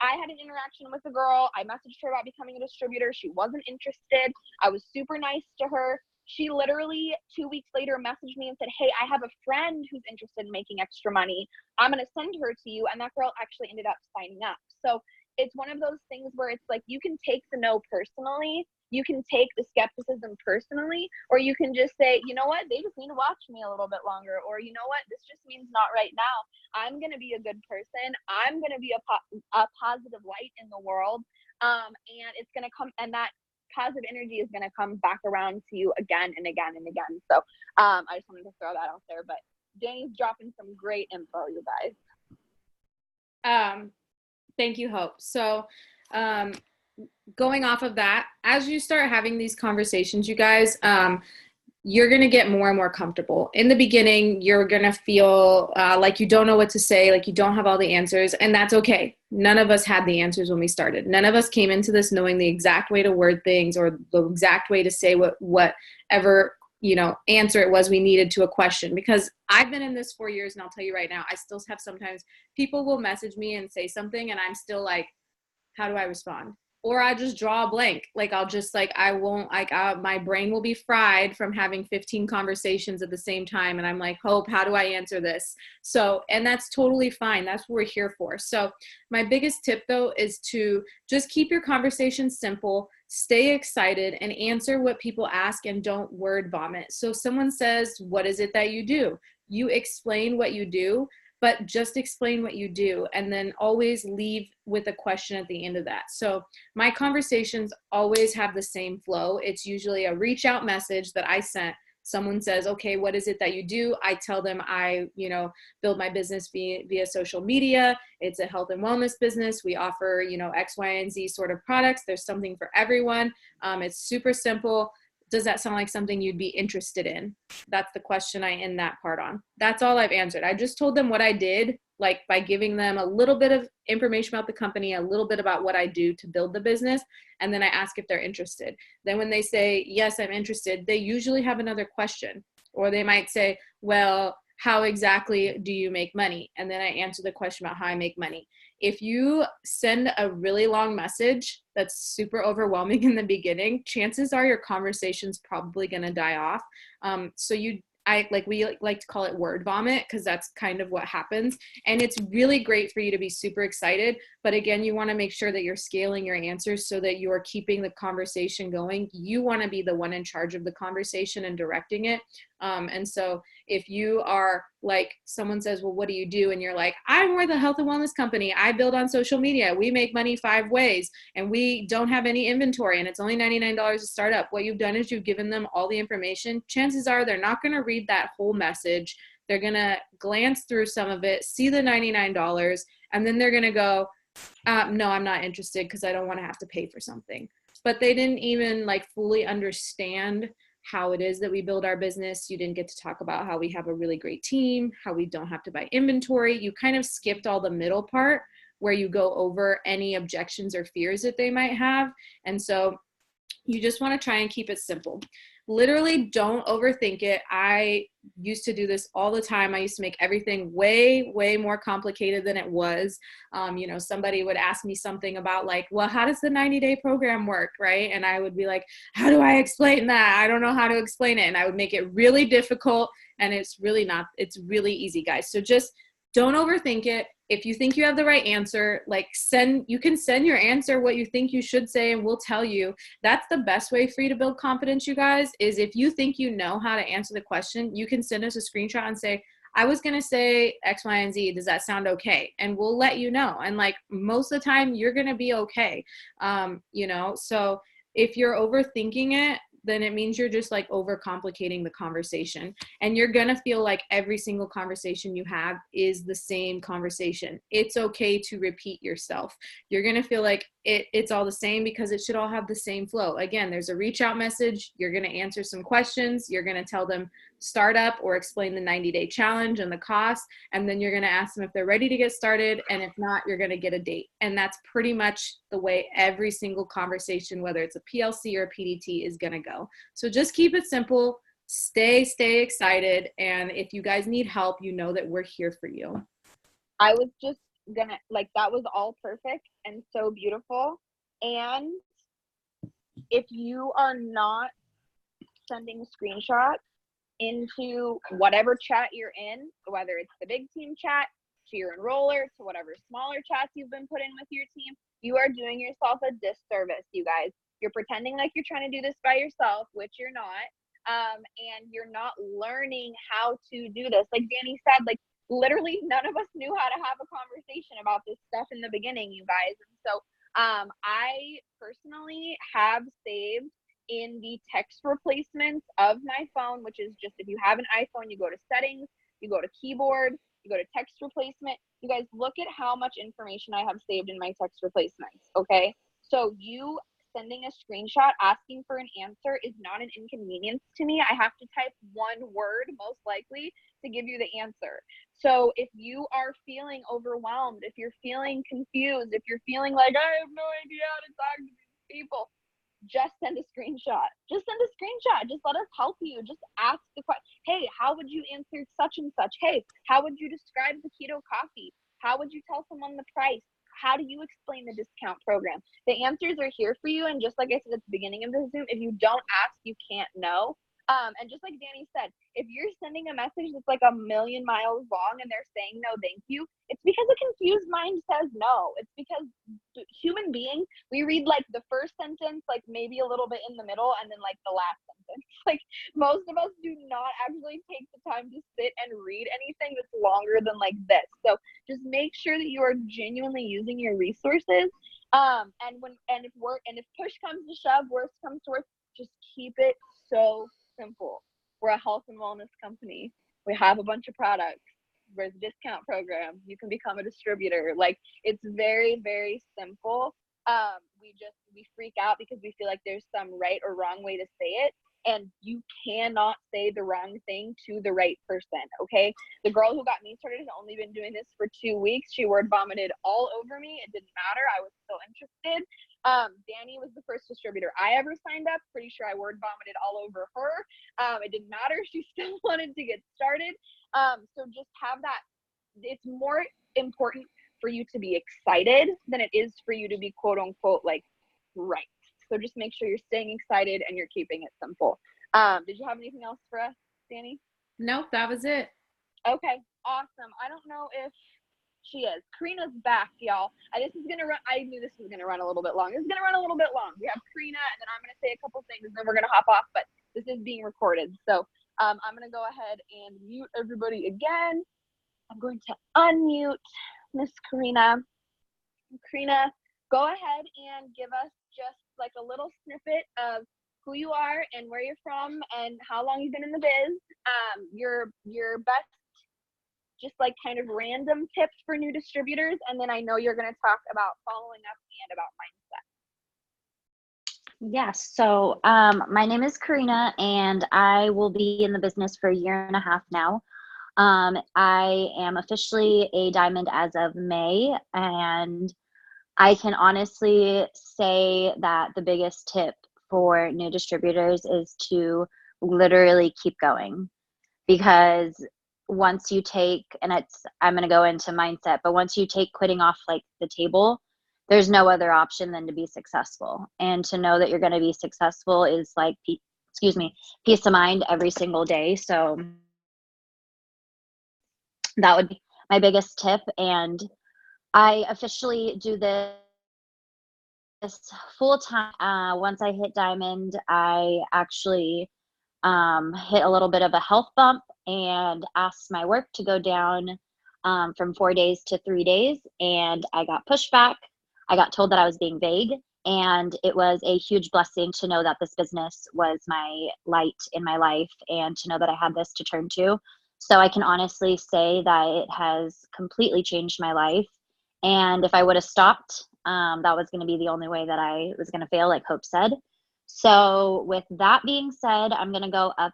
Speaker 1: I had an interaction with a girl. I messaged her about becoming a distributor. She wasn't interested. I was super nice to her. She literally 2 weeks later messaged me and said, hey, I have a friend who's interested in making extra money. I'm going to send her to you. And that girl actually ended up signing up. So it's one of those things where it's like, you can take the no personally. You can take the skepticism personally, or you can just say, you know what, they just need to watch me a little bit longer, or you know what, this just means not right now. I'm going to be a good person. I'm going to be a positive light in the world. And it's going to come, and that positive energy is going to come back around to you again and again and again. So I just wanted to throw that out there, but Danny's dropping some great info, you guys.
Speaker 3: Thank you, Hope. So, going off of that, as you start having these conversations, you guys, you're going to get more and more comfortable. In the beginning, you're going to feel like you don't know what to say, like you don't have all the answers, and that's okay. None of us had the answers when we started. None of us came into this knowing the exact way to word things or the exact way to say whatever, you know, answer it was we needed to a question. Because I've been in this 4 years, and I'll tell you right now, I still have sometimes people will message me and say something, and I'm still like, how do I respond? Or I just draw a blank. Like, I'll just like, I won't, like, my brain will be fried from having 15 conversations at the same time. And I'm like, Hope, how do I answer this? So, and that's totally fine. That's what we're here for. So my biggest tip though, is to just keep your conversation simple, stay excited, and answer what people ask, and don't word vomit. So if someone says, what is it that you do? You explain what you do, but just explain what you do, and then always leave with a question at the end of that. So my conversations always have the same flow. It's usually a reach out message that I sent. Someone says, okay, what is it that you do? I tell them I, build my business via social media. It's a health and wellness business. We offer, X, Y, and Z sort of products. There's something for everyone. It's super simple. Does that sound like something you'd be interested in? That's the question I end that part on. That's all I've answered. I just told them what I did, like by giving them a little bit of information about the company, a little bit about what I do to build the business. And then I ask if they're interested. Then when they say, yes, I'm interested, they usually have another question. Or they might say, well, how exactly do you make money? And then I answer the question about how I make money. If you send a really long message that's super overwhelming in the beginning, chances are your conversation's probably going to die off. We like to call it word vomit, because that's kind of what happens. And it's really great for you to be super excited. But again, you want to make sure that you're scaling your answers so that you are keeping the conversation going. You want to be the one in charge of the conversation and directing it. And so if you are like, someone says, well, what do you do? And you're like, I'm with a health and wellness company. I build on social media. We make money 5 ways, and we don't have any inventory, and it's only $99 to start up. What you've done is you've given them all the information. Chances are they're not going to read that whole message. They're going to glance through some of it, see the $99, and then they're going to go, no, I'm not interested because I don't want to have to pay for something. But they didn't even fully understand how it is that we build our business. You didn't get to talk about how we have a really great team, how we don't have to buy inventory. You kind of skipped all the middle part where you go over any objections or fears that they might have. And so you just want to try and keep it simple. Literally don't overthink it. I used to do this all the time. I used to make everything way, way more complicated than it was. Somebody would ask me something about well, how does the 90-day program work, right? And I would be like, how do I explain that? I don't know how to explain it. And I would make it really difficult, and it's really easy, guys. So just don't overthink it. If you think you have the right answer, you can send your answer, what you think you should say, and we'll tell you. That's the best way for you to build confidence, you guys, is if you think you know how to answer the question, you can send us a screenshot and say, I was going to say X, Y, and Z. Does that sound okay? And we'll let you know. And most of the time, you're going to be okay. So if you're overthinking it, then it means you're just like overcomplicating the conversation. And you're going to feel like every single conversation you have is the same conversation. It's okay to repeat yourself. You're going to feel like it's all the same because it should all have the same flow. Again, there's a reach out message. You're going to answer some questions. You're going to tell them startup or explain the 90-day challenge and the cost. And then you're going to ask them if they're ready to get started. And if not, you're going to get a date. And that's pretty much the way every single conversation, whether it's a PLC or a PDT, is going to go. So just keep it simple, stay excited. And if you guys need help, you know that we're here for you.
Speaker 1: I was just gonna, like, that was all perfect and so beautiful. And if you are not sending screenshots into whatever chat you're in, whether it's the big team chat, to your enroller, to whatever smaller chats you've been put in with your team, you are doing yourself a disservice, you guys. You're pretending like you're trying to do this by yourself, which you're not. And you're not learning how to do this. Like Danny said, like literally none of us knew how to have a conversation about this stuff in the beginning, you guys. And so I personally have saved in the text replacements of my phone, which is just, if you have an iPhone, you go to settings, you go to keyboard, you go to text replacement. You guys look at how much information I have saved in my text replacements, okay? So you sending a screenshot asking for an answer is not an inconvenience to me. I have to type one word, most likely, to give you the answer. So if you are feeling overwhelmed, if you're feeling confused, if you're feeling like, I have no idea how to talk to these people, just send a screenshot. Just send a screenshot. Just let us help you. Just ask the question. Hey, how would you answer such and such? Hey, how would you describe the keto coffee? How would you tell someone the price? How do you explain the discount program? The answers are here for you. And just like I said at the beginning of the Zoom, if you don't ask, you can't know. And just like Danny said, if you're sending a message that's like 1,000,000 miles long and they're saying no thank you, it's because a confused mind says no. It's because human beings, we read like the first sentence, like maybe a little bit in the middle, and then like the last sentence. Like most of us do not actually take the time to sit and read anything that's longer than like this. So just make sure that you are genuinely using your resources. And if push comes to shove, worst comes to worst, just keep it so simple. We're a health and wellness company. We have a bunch of products. There's a discount program. You can become a distributor. Like, it's very, very simple. We freak out because we feel like there's some right or wrong way to say it. And you cannot say the wrong thing to the right person, okay? The girl who got me started has only been doing this for 2 weeks. She word vomited all over me. It didn't matter. I was still interested. Danny was the first distributor I ever signed up. Pretty sure I word vomited all over her. It didn't matter. She still wanted to get started. So just have that. It's more important for you to be excited than it is for you to be quote unquote like right. So just make sure you're staying excited and you're keeping it simple. Did you have anything else for us, Danny?
Speaker 3: Nope, that was it.
Speaker 1: Okay, awesome. I don't know if she is. Corina's back, y'all. This is gonna run. I knew this was gonna run a little bit long. It's gonna run a little bit long. We have Corina, and then I'm gonna say a couple things, and then we're gonna hop off. But this is being recorded, so I'm gonna go ahead and mute everybody again. I'm going to unmute Miss Corina. Corina, go ahead and give us just like a little snippet of who you are and where you're from and how long you've been in the biz. Your best, just like kind of random tips for new distributors, and then I know you're going to talk about following up and about mindset.
Speaker 4: Yes, so my name is Corina, and I will be in the business for 1.5 years now. I am officially a diamond as of May, and I can honestly say that the biggest tip for new distributors is to literally keep going, because once you take, and I'm going to go into mindset, but once you take quitting off like the table, there's no other option than to be successful. And to know that you're going to be successful is like, peace of mind every single day. So that would be my biggest tip. And I officially do this full time. Once I hit Diamond, I actually hit a little bit of a health bump and asked my work to go down from 4 days to 3 days. And I got pushed back. I got told that I was being vague, And it was a huge blessing to know that this business was my light in my life and to know that I had this to turn to. So I can honestly say that it has completely changed my life. And if I would have stopped, that was going to be the only way that I was going to fail, like Hope said. So with that being said, I'm going to go up,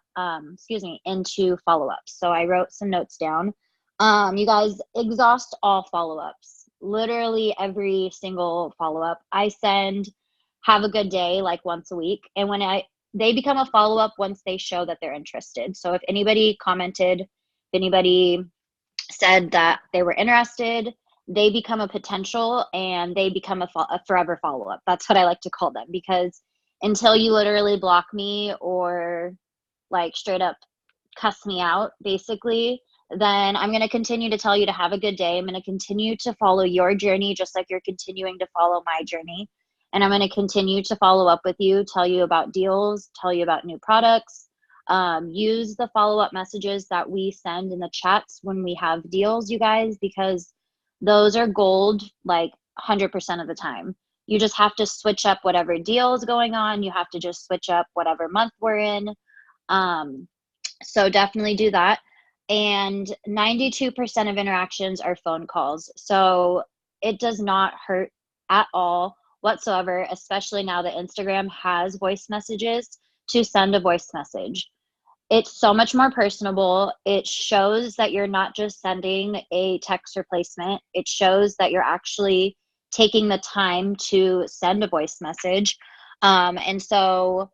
Speaker 4: into follow-ups. So I wrote some notes down. You guys exhaust all follow-ups, literally every single follow-up. I send have a good day like once a week. And when they become a follow-up once they show that they're interested. So if anybody commented, if anybody said that they were interested, they become a potential and they become a forever follow-up. That's what I like to call them, because until you literally block me or like straight up cuss me out, basically, then I'm going to continue to tell you to have a good day. I'm going to continue to follow your journey just like you're continuing to follow my journey. And I'm going to continue to follow up with you, tell you about deals, tell you about new products. Use the follow-up messages that we send in the chats when we have deals, you guys, because those are gold like 100% of the time. You just have to switch up whatever deal is going on. You have to just switch up whatever month we're in. So definitely do that. And 92% of interactions are phone calls. So it does not hurt at all whatsoever, especially now that Instagram has voice messages, to send a voice message. It's so much more personable. It shows that you're not just sending a text replacement. It shows that you're actually taking the time to send a voice message. And so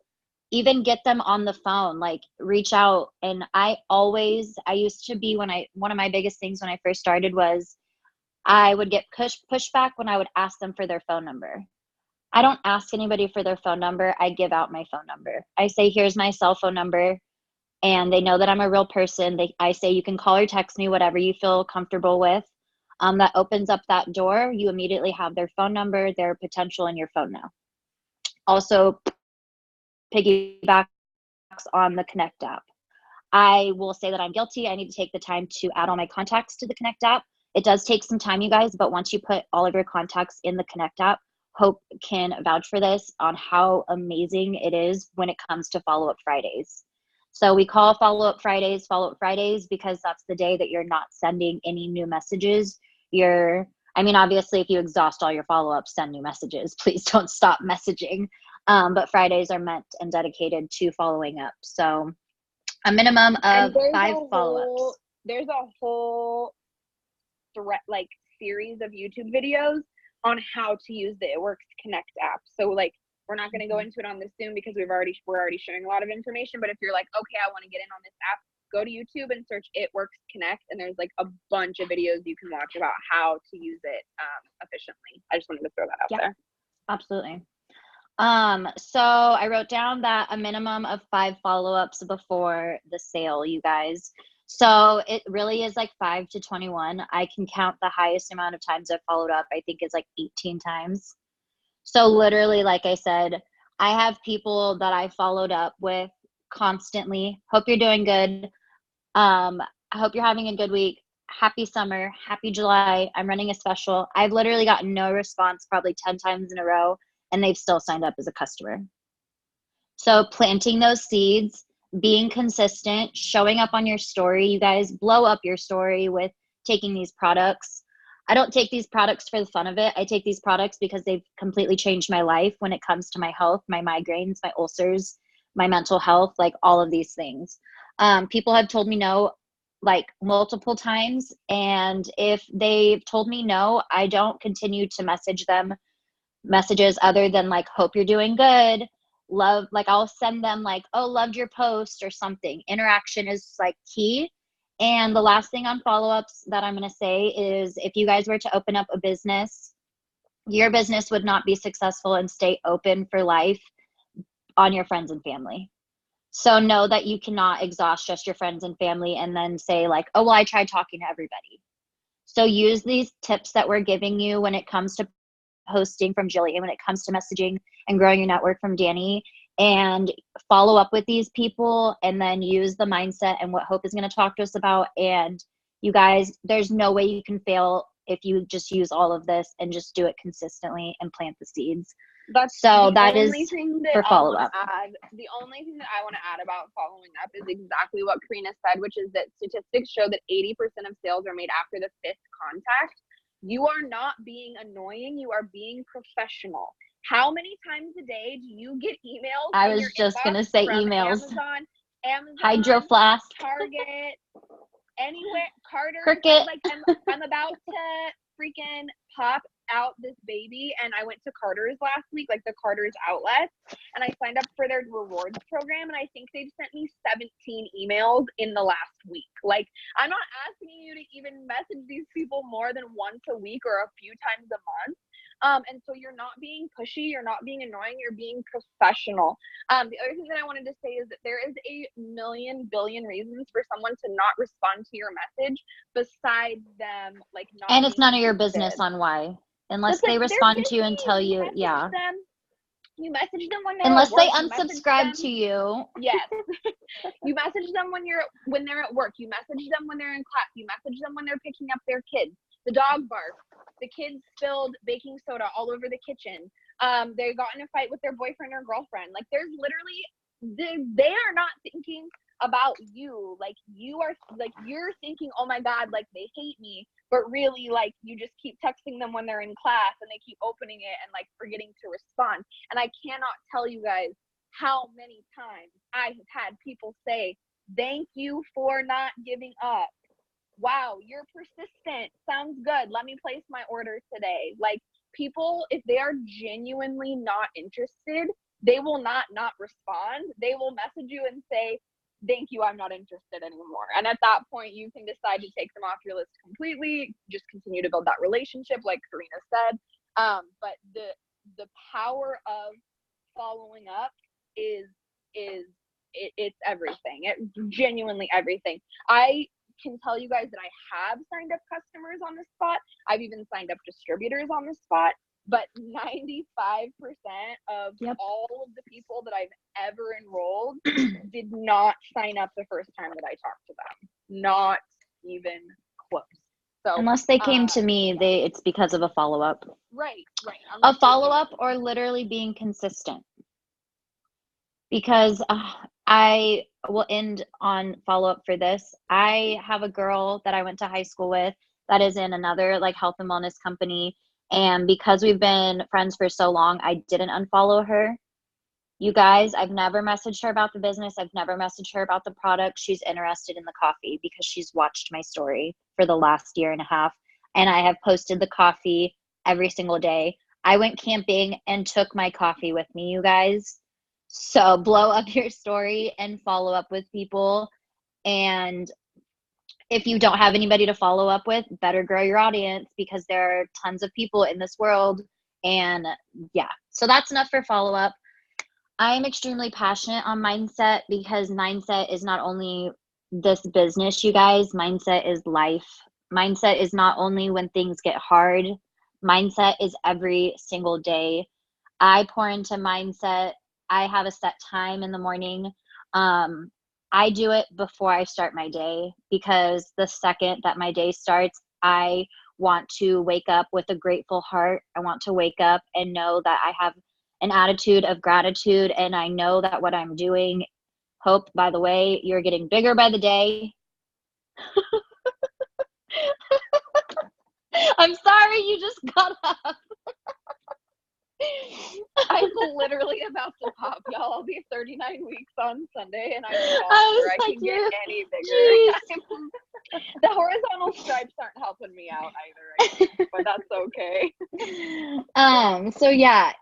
Speaker 4: even get them on the phone, like reach out. And I used to be, one of my biggest things when I first started was I would get pushback when I would ask them for their phone number. I don't ask anybody for their phone number. I give out my phone number. I say, here's my cell phone number. And they know that I'm a real person. I say, you can call or text me, whatever you feel comfortable with. That opens up that door. You immediately have their phone number, their potential in your phone now. Also, piggybacks on the Connect app. I will say that I'm guilty. I need to take the time to add all my contacts to the Connect app. It does take some time, you guys, but once you put all of your contacts in the Connect app, Hope can vouch for this on how amazing it is when it comes to follow-up Fridays. So we call follow-up Fridays because that's the day that you're not sending any new messages. Obviously, if you exhaust all your follow-ups, send new messages. Please don't stop messaging. But Fridays are meant and dedicated to following up. So a minimum of 5 follow-ups.
Speaker 1: There's a whole series of YouTube videos on how to use the It Works Connect app. So we're not going to go into it on this Zoom because we're already sharing a lot of information. But if you're like, okay, I want to get in on this app, go to YouTube and search It Works Connect, and there's a bunch of videos you can watch about how to use it efficiently. I just wanted to throw that out there.
Speaker 4: Absolutely. So I wrote down that a minimum of 5 follow-ups before the sale, you guys. So it really is 5 to 21. I can count the highest amount of times I've followed up. I think it's 18 times. So literally, like I said, I have people that I followed up with constantly. Hope you're doing good. I hope you're having a good week. Happy summer. Happy July. I'm running a special. I've literally gotten no response probably 10 times in a row, and they've still signed up as a customer. So planting those seeds, being consistent, showing up on your story. You guys blow up your story with taking these products. I don't take these products for the fun of it. I take these products because they've completely changed my life when it comes to my health, my migraines, my ulcers, my mental health, all of these things. People have told me no multiple times. And if they've told me no, I don't continue to message them messages other than hope you're doing good. Love, I'll send them oh, loved your post or something. Interaction is key. And the last thing on follow-ups that I'm going to say is if you guys were to open up a business, your business would not be successful and stay open for life on your friends and family. So know that you cannot exhaust just your friends and family and then say oh, well, I tried talking to everybody. So use these tips that we're giving you when it comes to posting from Jillian, when it comes to messaging and growing your network from Danny, and follow up with these people, and then use the mindset and what Hope is going to talk to us about. And you guys, there's no way you can fail if you just use all of this and just do it consistently and plant the seeds.
Speaker 1: That's
Speaker 4: So
Speaker 1: the
Speaker 4: that
Speaker 1: only
Speaker 4: is
Speaker 1: thing that
Speaker 4: for
Speaker 1: I
Speaker 4: follow
Speaker 1: want
Speaker 4: up.
Speaker 1: to add. The only thing that I want to add about following up is exactly what Corina said, which is that statistics show that 80% of sales are made after the 5th contact. You are not being annoying. You are being professional. How many times a day do you get emails
Speaker 4: I
Speaker 1: in
Speaker 4: was
Speaker 1: your
Speaker 4: just
Speaker 1: inbox
Speaker 4: gonna say
Speaker 1: from
Speaker 4: emails.
Speaker 1: Amazon,
Speaker 4: Hydro Flask.
Speaker 1: Target, anywhere, Carter?
Speaker 4: Cricket.
Speaker 1: Like I'm about to freaking pop out this baby, and I went to Carter's last week, like the Carter's outlet, and I signed up for their rewards program, and I think they've sent me 17 emails in the last week. Like, I'm not asking you to even message these people more than once a week or a few times a month. And so you're not being pushy, you're not being annoying, you're being professional. The other thing that I wanted to say is that there is a million billion reasons for someone to not respond to your message besides them like not.
Speaker 4: And it's none of your
Speaker 1: interested.
Speaker 4: business on why. Unless
Speaker 1: Like,
Speaker 4: they respond to you and
Speaker 1: busy.
Speaker 4: tell you, yeah.
Speaker 1: You message them when they're
Speaker 4: Unless
Speaker 1: at work.
Speaker 4: they unsubscribe to you.
Speaker 1: Yes. You message them when they're at work. You message them when they're in class. You message them when they're picking up their kids. The dog barked. The kids spilled baking soda all over the kitchen. They got in a fight with their boyfriend or girlfriend. Like, there's literally, they are not thinking about you. Like, you're thinking, oh my God, like they hate me. But really, like, you just keep texting them when they're in class and they keep opening it and like forgetting to respond. And I cannot tell you guys how many times I have had people say, thank you for not giving up. Wow, you're persistent. Sounds good. Let me place my order today. Like, people, if they are genuinely not interested, they will not respond. They will message you and say, thank you, I'm not interested anymore. And at that point, you can decide to take them off your list completely, just continue to build that relationship like Corina said. But the power of following up is it's everything. It's genuinely everything. I can tell you guys that I have signed up customers on the spot. I've even signed up distributors on the spot. But 95% of all of the people that I've ever enrolled did not sign up the first time that I talked to them. Not even close. So
Speaker 4: unless they came to me, it's because of a follow-up.
Speaker 1: Right.
Speaker 4: A follow-up or literally being consistent. Because I will end on follow-up for this. I have a girl that I went to high school with that is in another like health and wellness company. And because we've been friends for so long, I didn't unfollow her. You guys, I've never messaged her about the business. I've never messaged her about the product. She's interested in the coffee because she's watched my story for the last year and a half. And I have posted the coffee every single day. I went camping and took my coffee with me, you guys. So blow up your story and follow up with people. And if you don't have anybody to follow up with, better grow your audience because there are tons of people in this world. And yeah, so that's enough for follow up. I am extremely passionate on mindset because mindset is not only this business, you guys, mindset is life. Mindset is not only when things get hard, mindset is every single day. I pour into mindset. I have a set time in the morning. I do it before I start my day because the second that my day starts, I want to wake up with a grateful heart. I want to wake up and know that I have an attitude of gratitude and I know that what I'm doing, Hope, by the way, you're getting bigger by the day. I'm sorry, you just got up.
Speaker 1: I'm literally about to pop, y'all. I'll be 39 weeks on Sunday, and I'm not sure I can get any bigger. The horizontal stripes aren't helping me out either, I think, but that's okay.
Speaker 4: So yeah,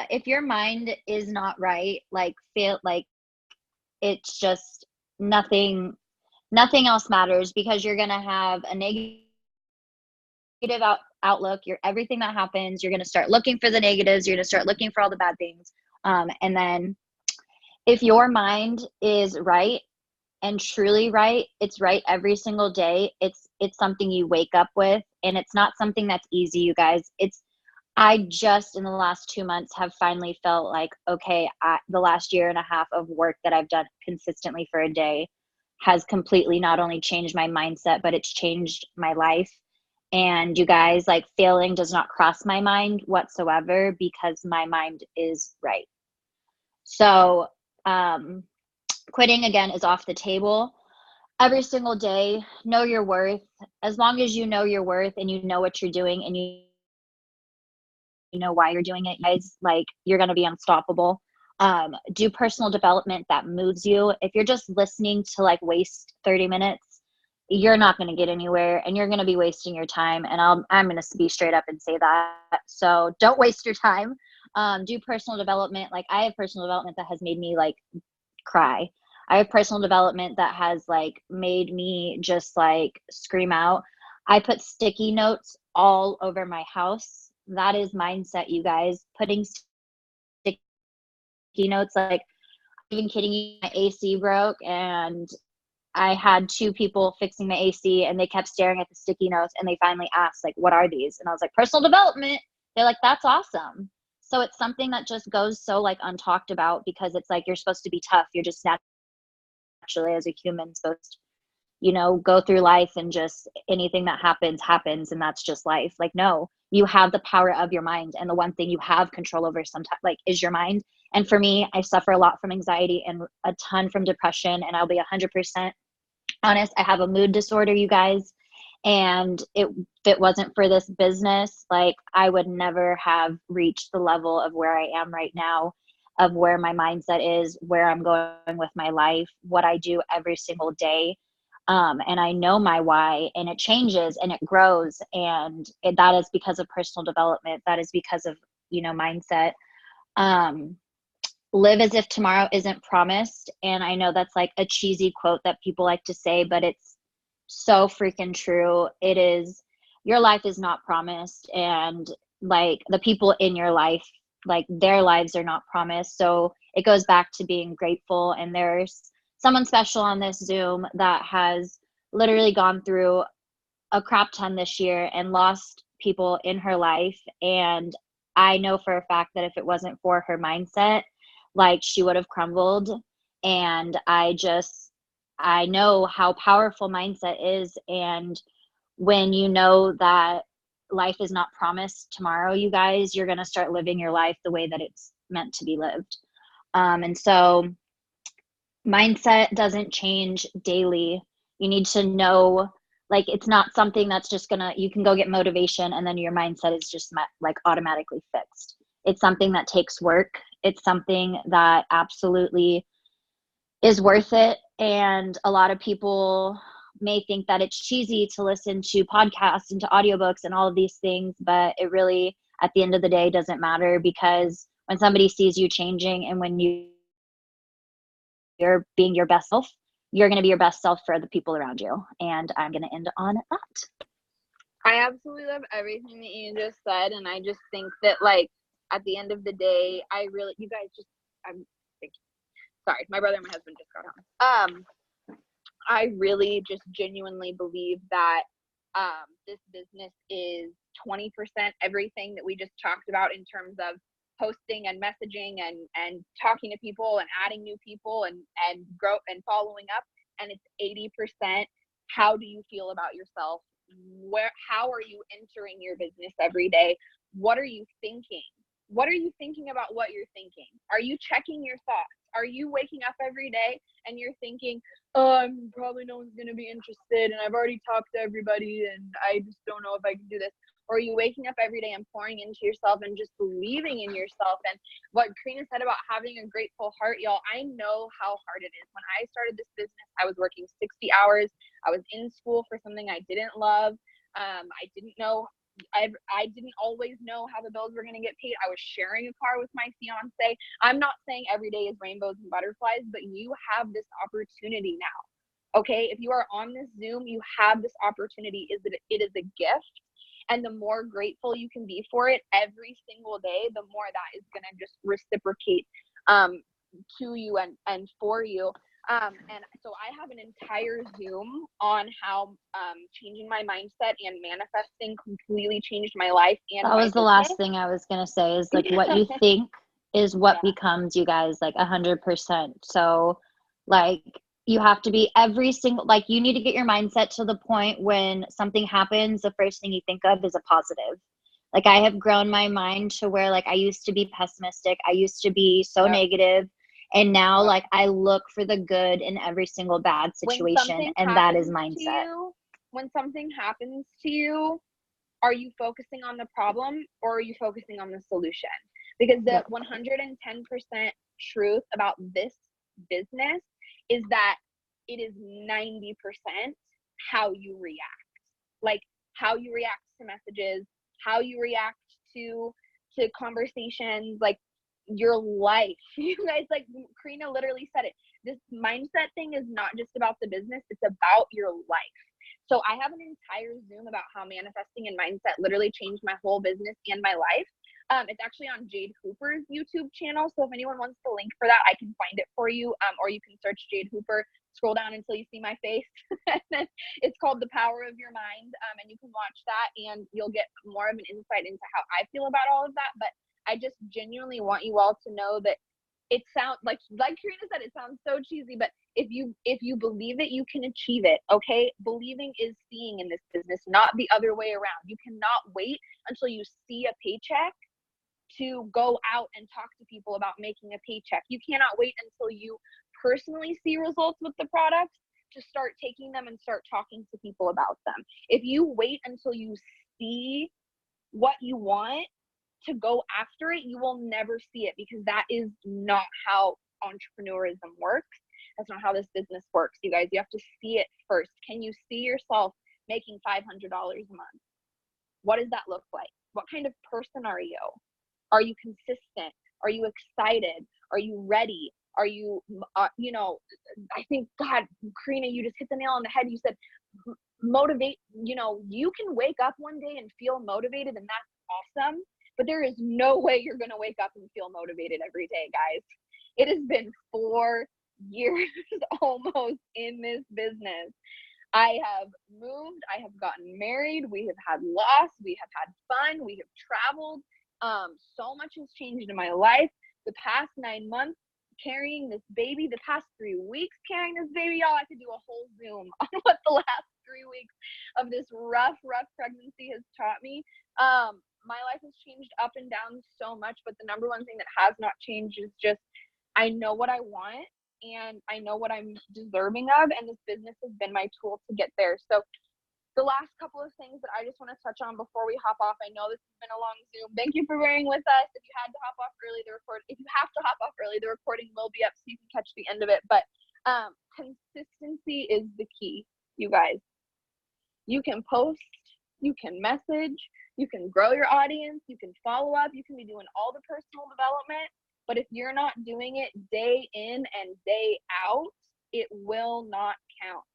Speaker 4: if your mind is not right, like feel like it's just nothing else matters because you're gonna have a negative outlook. Everything that happens, you're gonna start looking for the negatives. You're gonna start looking for all the bad things. And then if your mind is right and truly right, it's right every single day. It's something you wake up with, and it's not something that's easy, you guys. I just in the last 2 months have finally felt like, okay, the last year and a half of work that I've done consistently for a day has completely not only changed my mindset, but it's changed my life. And you guys, like, failing does not cross my mind whatsoever because my mind is right. So quitting again is off the table. Every single day, know your worth. As long as you know your worth and you know what you're doing and you know why you're doing it, guys, like, you're going to be unstoppable. Do personal development that moves you. If you're just listening to, like, waste 30 minutes, you're not going to get anywhere and you're going to be wasting your time. And I'm going to be straight up and say that. So don't waste your time. Do personal development. Like, I have personal development that has made me, like, cry. I have personal development that has, like, made me just, like, scream out. I put sticky notes all over my house. That is mindset, you guys. Putting sticky notes, like, I'm even kidding you, my AC broke and I had 2 people fixing my AC and they kept staring at the sticky notes and they finally asked, like, what are these? And I was like, personal development. They're like, that's awesome. So it's something that just goes so, like, untalked about because it's like, you're supposed to be tough. You're just naturally, as a human, supposed to, you know, go through life and just anything that happens and that's just life. Like, no, you have the power of your mind, and the one thing you have control over sometimes, like, is your mind. And for me, I suffer a lot from anxiety and a ton from depression, and I'll be 100% honest, I have a mood disorder, you guys, and if it wasn't for this business, like, I would never have reached the level of where I am right now, of where my mindset is, where I'm going with my life, what I do every single day. And I know my why, and it changes and it grows, and that is because of personal development. That is because of, you know, mindset. Live as if tomorrow isn't promised. And I know that's, like, a cheesy quote that people like to say, but it's so freaking true. It is. Your life is not promised, and, like, the people in your life, like, their lives are not promised. So it goes back to being grateful. And there's someone special on this Zoom that has literally gone through a crap ton this year and lost people in her life. And I know for a fact that if it wasn't for her mindset, like, she would have crumbled. And I know how powerful mindset is. And when you know that life is not promised tomorrow, you guys, you're going to start living your life the way that it's meant to be lived. And so mindset doesn't change daily. You need to know, like, it's not something that's just you can go get motivation and then your mindset is just like automatically fixed. It's something that takes work. It's something that absolutely is worth it. And a lot of people may think that it's cheesy to listen to podcasts and to audiobooks and all of these things, but it really, at the end of the day, doesn't matter, because when somebody sees you changing and when you're being your best self, you're going to be your best self for the people around you. And I'm going to end on that.
Speaker 1: I absolutely love everything that you just said, and I just think that, like, at the end of the day, you guys just, I'm thinking, sorry, my brother and my husband just got home. I really just genuinely believe that this business is 20% everything that we just talked about in terms of posting and messaging and talking to people and adding new people and grow and following up. And it's 80% how do you feel about yourself? How are you entering your business every day? What are you thinking? What are you thinking about what you're thinking? Are you checking your thoughts? Are you waking up every day and you're thinking, oh, probably no one's going to be interested and I've already talked to everybody and I just don't know if I can do this? Or are you waking up every day and pouring into yourself and just believing in yourself? And what Corina said about having a grateful heart, y'all, I know how hard it is. When I started this business, I was working 60 hours. I was in school for something I didn't love. I didn't know. I didn't always know how the bills were going to get paid. I was sharing a car with my fiance. I'm not saying every day is rainbows and butterflies, but you have this opportunity now. Okay, if you are on this Zoom, you have this opportunity. It is a gift. And the more grateful you can be for it every single day, the more that is going to just reciprocate to you and for you. And so I have an entire Zoom on how changing my mindset and manifesting completely changed my life. And
Speaker 4: that was the last thing I was going to say, is like what you think is what becomes, you guys, like 100%. So like You have to be every single, like, you need to get your mindset to the point when something happens, the first thing you think of is a positive. Like, I have grown my mind to where, like, I used to be pessimistic. I used to be so negative. And now, like, I look for the good in every single bad situation. And that is mindset.
Speaker 1: When something happens to you, are you focusing on the problem or are you focusing on the solution? Because the 110% truth about this business is that it is 90% how you react. Like, how you react to messages, how you react to conversations, like your life. You guys, like Corina literally said it. This mindset thing is not just about the business, it's about your life. So I have an entire Zoom about how manifesting and mindset literally changed my whole business and my life. It's actually on Jade Hooper's YouTube channel. So if anyone wants the link for that, I can find it for you. Or you can search Jade Hooper, scroll down until you see my face. And then it's called The Power of Your Mind. And you can watch that and you'll get more of an insight into how I feel about all of that. But I just genuinely want you all to know that it sounds like Corina said, it sounds so cheesy, but if you believe it, you can achieve it. Okay. Believing is seeing in this business, not the other way around. You cannot wait until you see a paycheck to go out and talk to people about making a paycheck. You cannot wait until you personally see results with the products to start taking them and start talking to people about them. If you wait until you see what you want to go after it, you will never see it, because that is not how entrepreneurism works. That's not how this business works, you guys. You have to see it first. Can you see yourself making $500 a month? What does that look like? What kind of person are you? Are you consistent? Are you excited? Are you ready? Are you, I think, God, Corina, you just hit the nail on the head. You said, motivate, you can wake up one day and feel motivated, and that's awesome. But there is no way you're going to wake up and feel motivated every day, guys. It has been 4 years almost in this business. I have moved. I have gotten married. We have had loss. We have had fun. We have traveled. So much has changed in my life. The past 9 months carrying this baby, the past 3 weeks carrying this baby, y'all, I could do a whole Zoom on what the last 3 weeks of this rough pregnancy has taught me. My life has changed up and down so much, but the number one thing that has not changed is just, I know what I want and I know what I'm deserving of, and this business has been my tool to get there. So the last couple of things that I just want to touch on before we hop off, I know this has been a long Zoom. Thank you for bearing with us. If you had to hop off early, if you have to hop off early, the recording will be up so you can catch the end of it. But consistency is the key, you guys. You can post, you can message, you can grow your audience, you can follow up, you can be doing all the personal development, but if you're not doing it day in and day out, it will not count.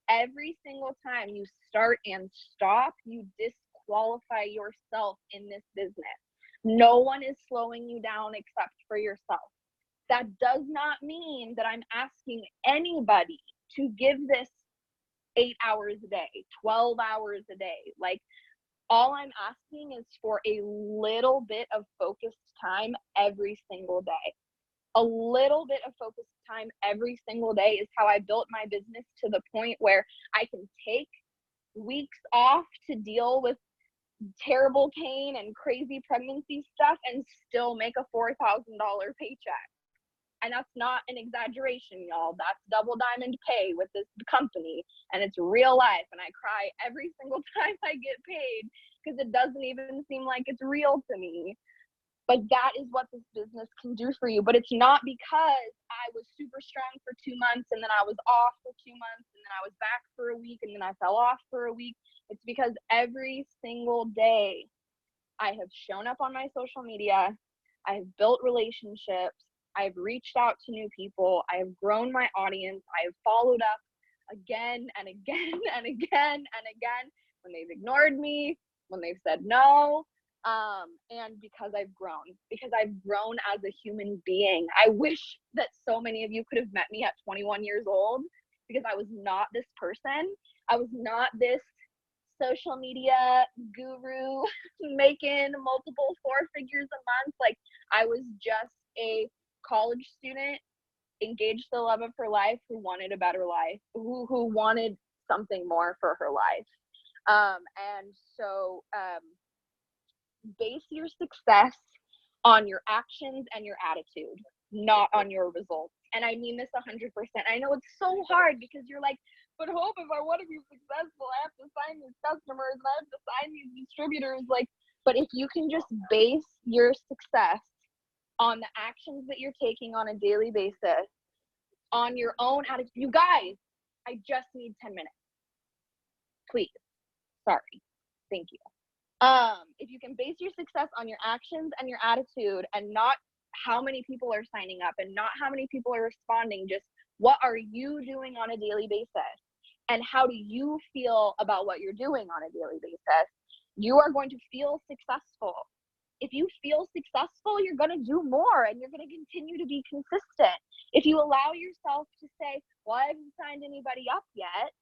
Speaker 1: Every single time you start and stop, you disqualify yourself in this business. No one is slowing you down except for yourself. That does not mean that I'm asking anybody to give this 8 hours a day, 12 hours a day. Like, all I'm asking is for a little bit of focused time every single day. A little bit of focused time every single day is how I built my business to the point where I can take weeks off to deal with terrible pain and crazy pregnancy stuff and still make a $4,000 paycheck. And that's not an exaggeration, y'all. That's double diamond pay with this company, and it's real life. And I cry every single time I get paid because it doesn't even seem like it's real to me. But that is what this business can do for you. But it's not because I was super strong for 2 months and then I was off for 2 months and then I was back for a week and then I fell off for a week. It's because every single day I have shown up on my social media, I've built relationships, I've reached out to new people, I have grown my audience, I have followed up again and again and again and again when they've ignored me, when they've said no. And because I've grown as a human being. I wish that so many of you could have met me at 21 years old, because I was not this person. I was not this social media guru making multiple 4 figures a month. Like, I was just a college student engaged the love of her life, who wanted a better life, who wanted something more for her life. And so base your success on your actions and your attitude, not on your results. And I mean this 100%. I know it's so hard because you're like, but Hope, if I want to be successful, I have to sign these customers and I have to sign these distributors. Like, but if you can just base your success on the actions that you're taking on a daily basis, on your own attitude. You guys, I just need 10 minutes. Please. Sorry. Thank you. If you can base your success on your actions and your attitude and not how many people are signing up and not how many people are responding, just what are you doing on a daily basis and how do you feel about what you're doing on a daily basis, you are going to feel successful. If you feel successful, you're going to do more and you're going to continue to be consistent. If you allow yourself to say, well, I haven't signed anybody up yet,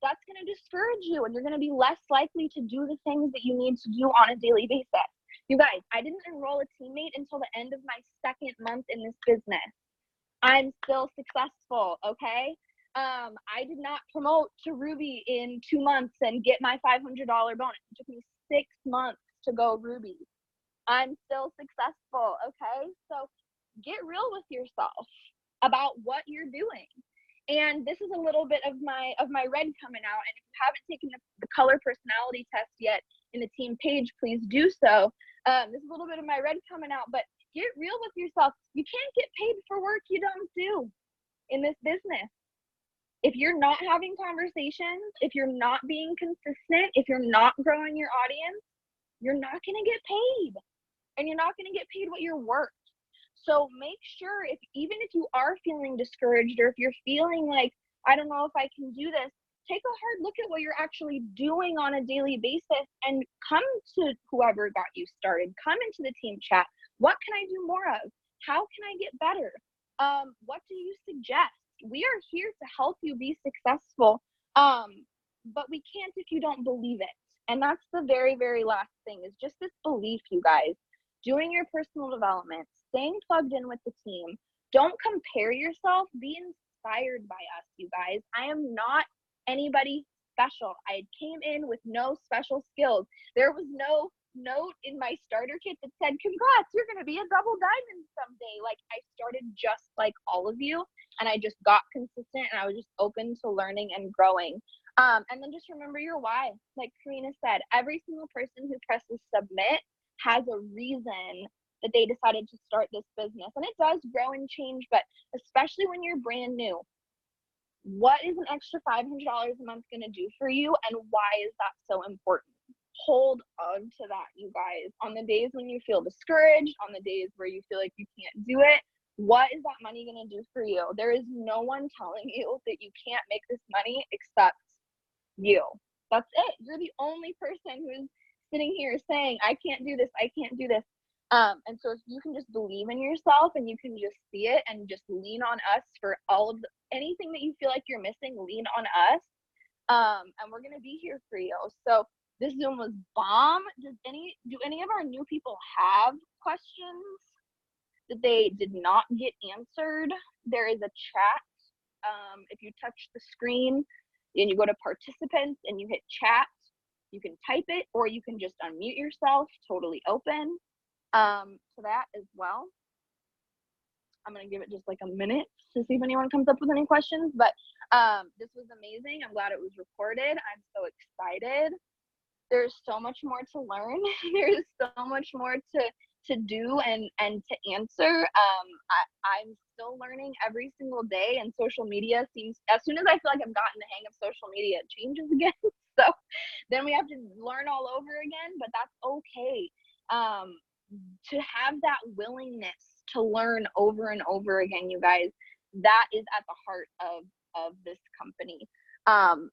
Speaker 1: that's going to discourage you and you're going to be less likely to do the things that you need to do on a daily basis. You guys, I didn't enroll a teammate until the end of my second month in this business. I'm still successful, okay? I did not promote to Ruby in 2 months and get my $500 bonus. It took me 6 months to go Ruby. I'm still successful, okay? So get real with yourself about what you're doing. And this is a little bit of my red coming out. And if you haven't taken the color personality test yet in the team page, please do so. This is a little bit of my red coming out, but get real with yourself. You can't get paid for work you don't do in this business. If you're not having conversations, if you're not being consistent, if you're not growing your audience, you're not going to get paid. And you're not going to get paid what you're worth. So make sure, even if you are feeling discouraged or if you're feeling like, I don't know if I can do this, take a hard look at what you're actually doing on a daily basis and come to whoever got you started. Come into the team chat. What can I do more of? How can I get better? What do you suggest? We are here to help you be successful, but we can't if you don't believe it. And that's the very, very last thing is just this belief, you guys. Doing your personal development, staying plugged in with the team. Don't compare yourself. Be inspired by us, you guys. I am not anybody special. I came in with no special skills. There was no note in my starter kit that said, congrats, you're going to be a double diamond someday. Like, I started just like all of you, and I just got consistent, and I was just open to learning and growing. And then just remember your why. Like Corina said, every single person who presses submit has a reason that they decided to start this business. And it does grow and change, but especially when you're brand new, what is an extra $500 a month going to do for you, and why is that so important? Hold on to that, you guys. On the days when you feel discouraged, on the days where you feel like you can't do it, what is that money going to do for you? There is no one telling you that you can't make this money except you. That's it. You're the only person who's sitting here saying, I can't do this, I can't do this. And so if you can just believe in yourself and you can just see it and just lean on us for all of anything that you feel like you're missing, lean on us. And we're going to be here for you. So this Zoom was bomb. Do any of our new people have questions that they did not get answered? There is a chat. If you touch the screen and you go to participants and you hit chat, you can type it or you can just unmute yourself, totally open to that as well. I'm going to give it just like a minute to see if anyone comes up with any questions, but this was amazing. I'm glad it was recorded. I'm so excited. There's so much more to learn. There's so much more to do and to answer. I'm still learning every single day, and social media seems, as soon as I feel like I've gotten the hang of social media, it changes again. So then we have to learn all over again, but that's okay. To have that willingness to learn over and over again, you guys, that is at the heart of this company.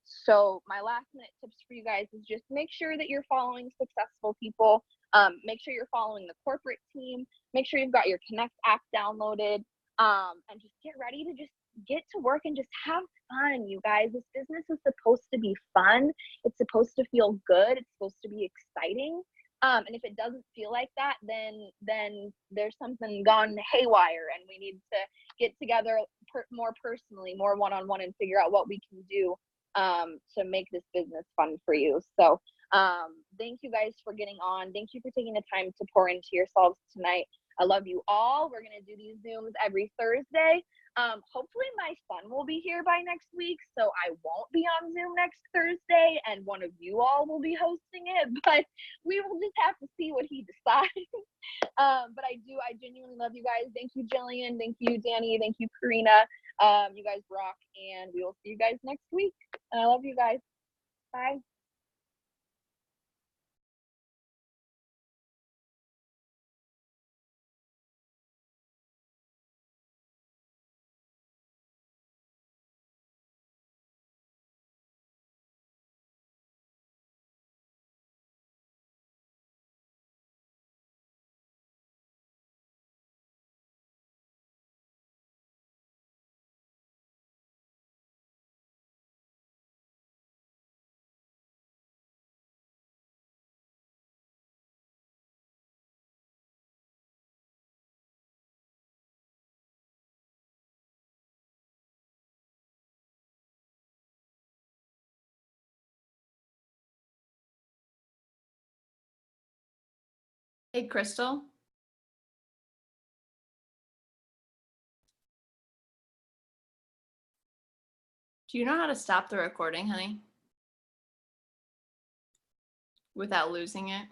Speaker 1: So my last minute tips for you guys is just make sure that you're following successful people. Make sure you're following the corporate team. Make sure you've got your Connect app downloaded, and just get ready to just get to work and just have fun, you guys. This business is supposed to be fun. It's supposed to feel good. It's supposed to be exciting. And if it doesn't feel like that, then there's something gone haywire, and we need to get together more personally, more one-on-one, and figure out what we can do to make this business fun for you. So thank you guys for getting on. Thank you for taking the time to pour into yourselves tonight. I love you all. We're going to do these Zooms every Thursday. Hopefully my son will be here by next week, so I won't be on Zoom next Thursday, and one of you all will be hosting it, but we will just have to see what he decides. But I genuinely love you guys. Thank you, Jillian. Thank you, Danny. Thank you, Corina. You guys rock, and we will see you guys next week. And I love you guys. Bye.
Speaker 5: Hey, Crystal. Do you know how to stop the recording, honey? Without losing it?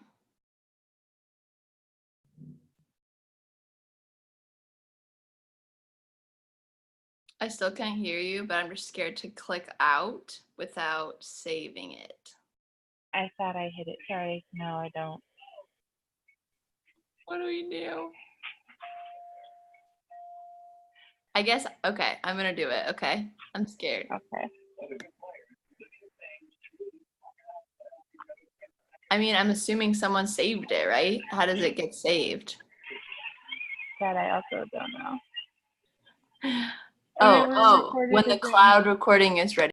Speaker 5: I still can't hear you, but I'm just scared to click out without saving it.
Speaker 6: I thought I hit it. Sorry. No, I don't.
Speaker 5: What do we do? I guess, okay, I'm gonna do it, okay? I'm scared.
Speaker 6: Okay.
Speaker 5: I mean, I'm assuming someone saved it, right? How does it get saved?
Speaker 6: That I also don't know.
Speaker 5: Oh, when the cloud recording is ready.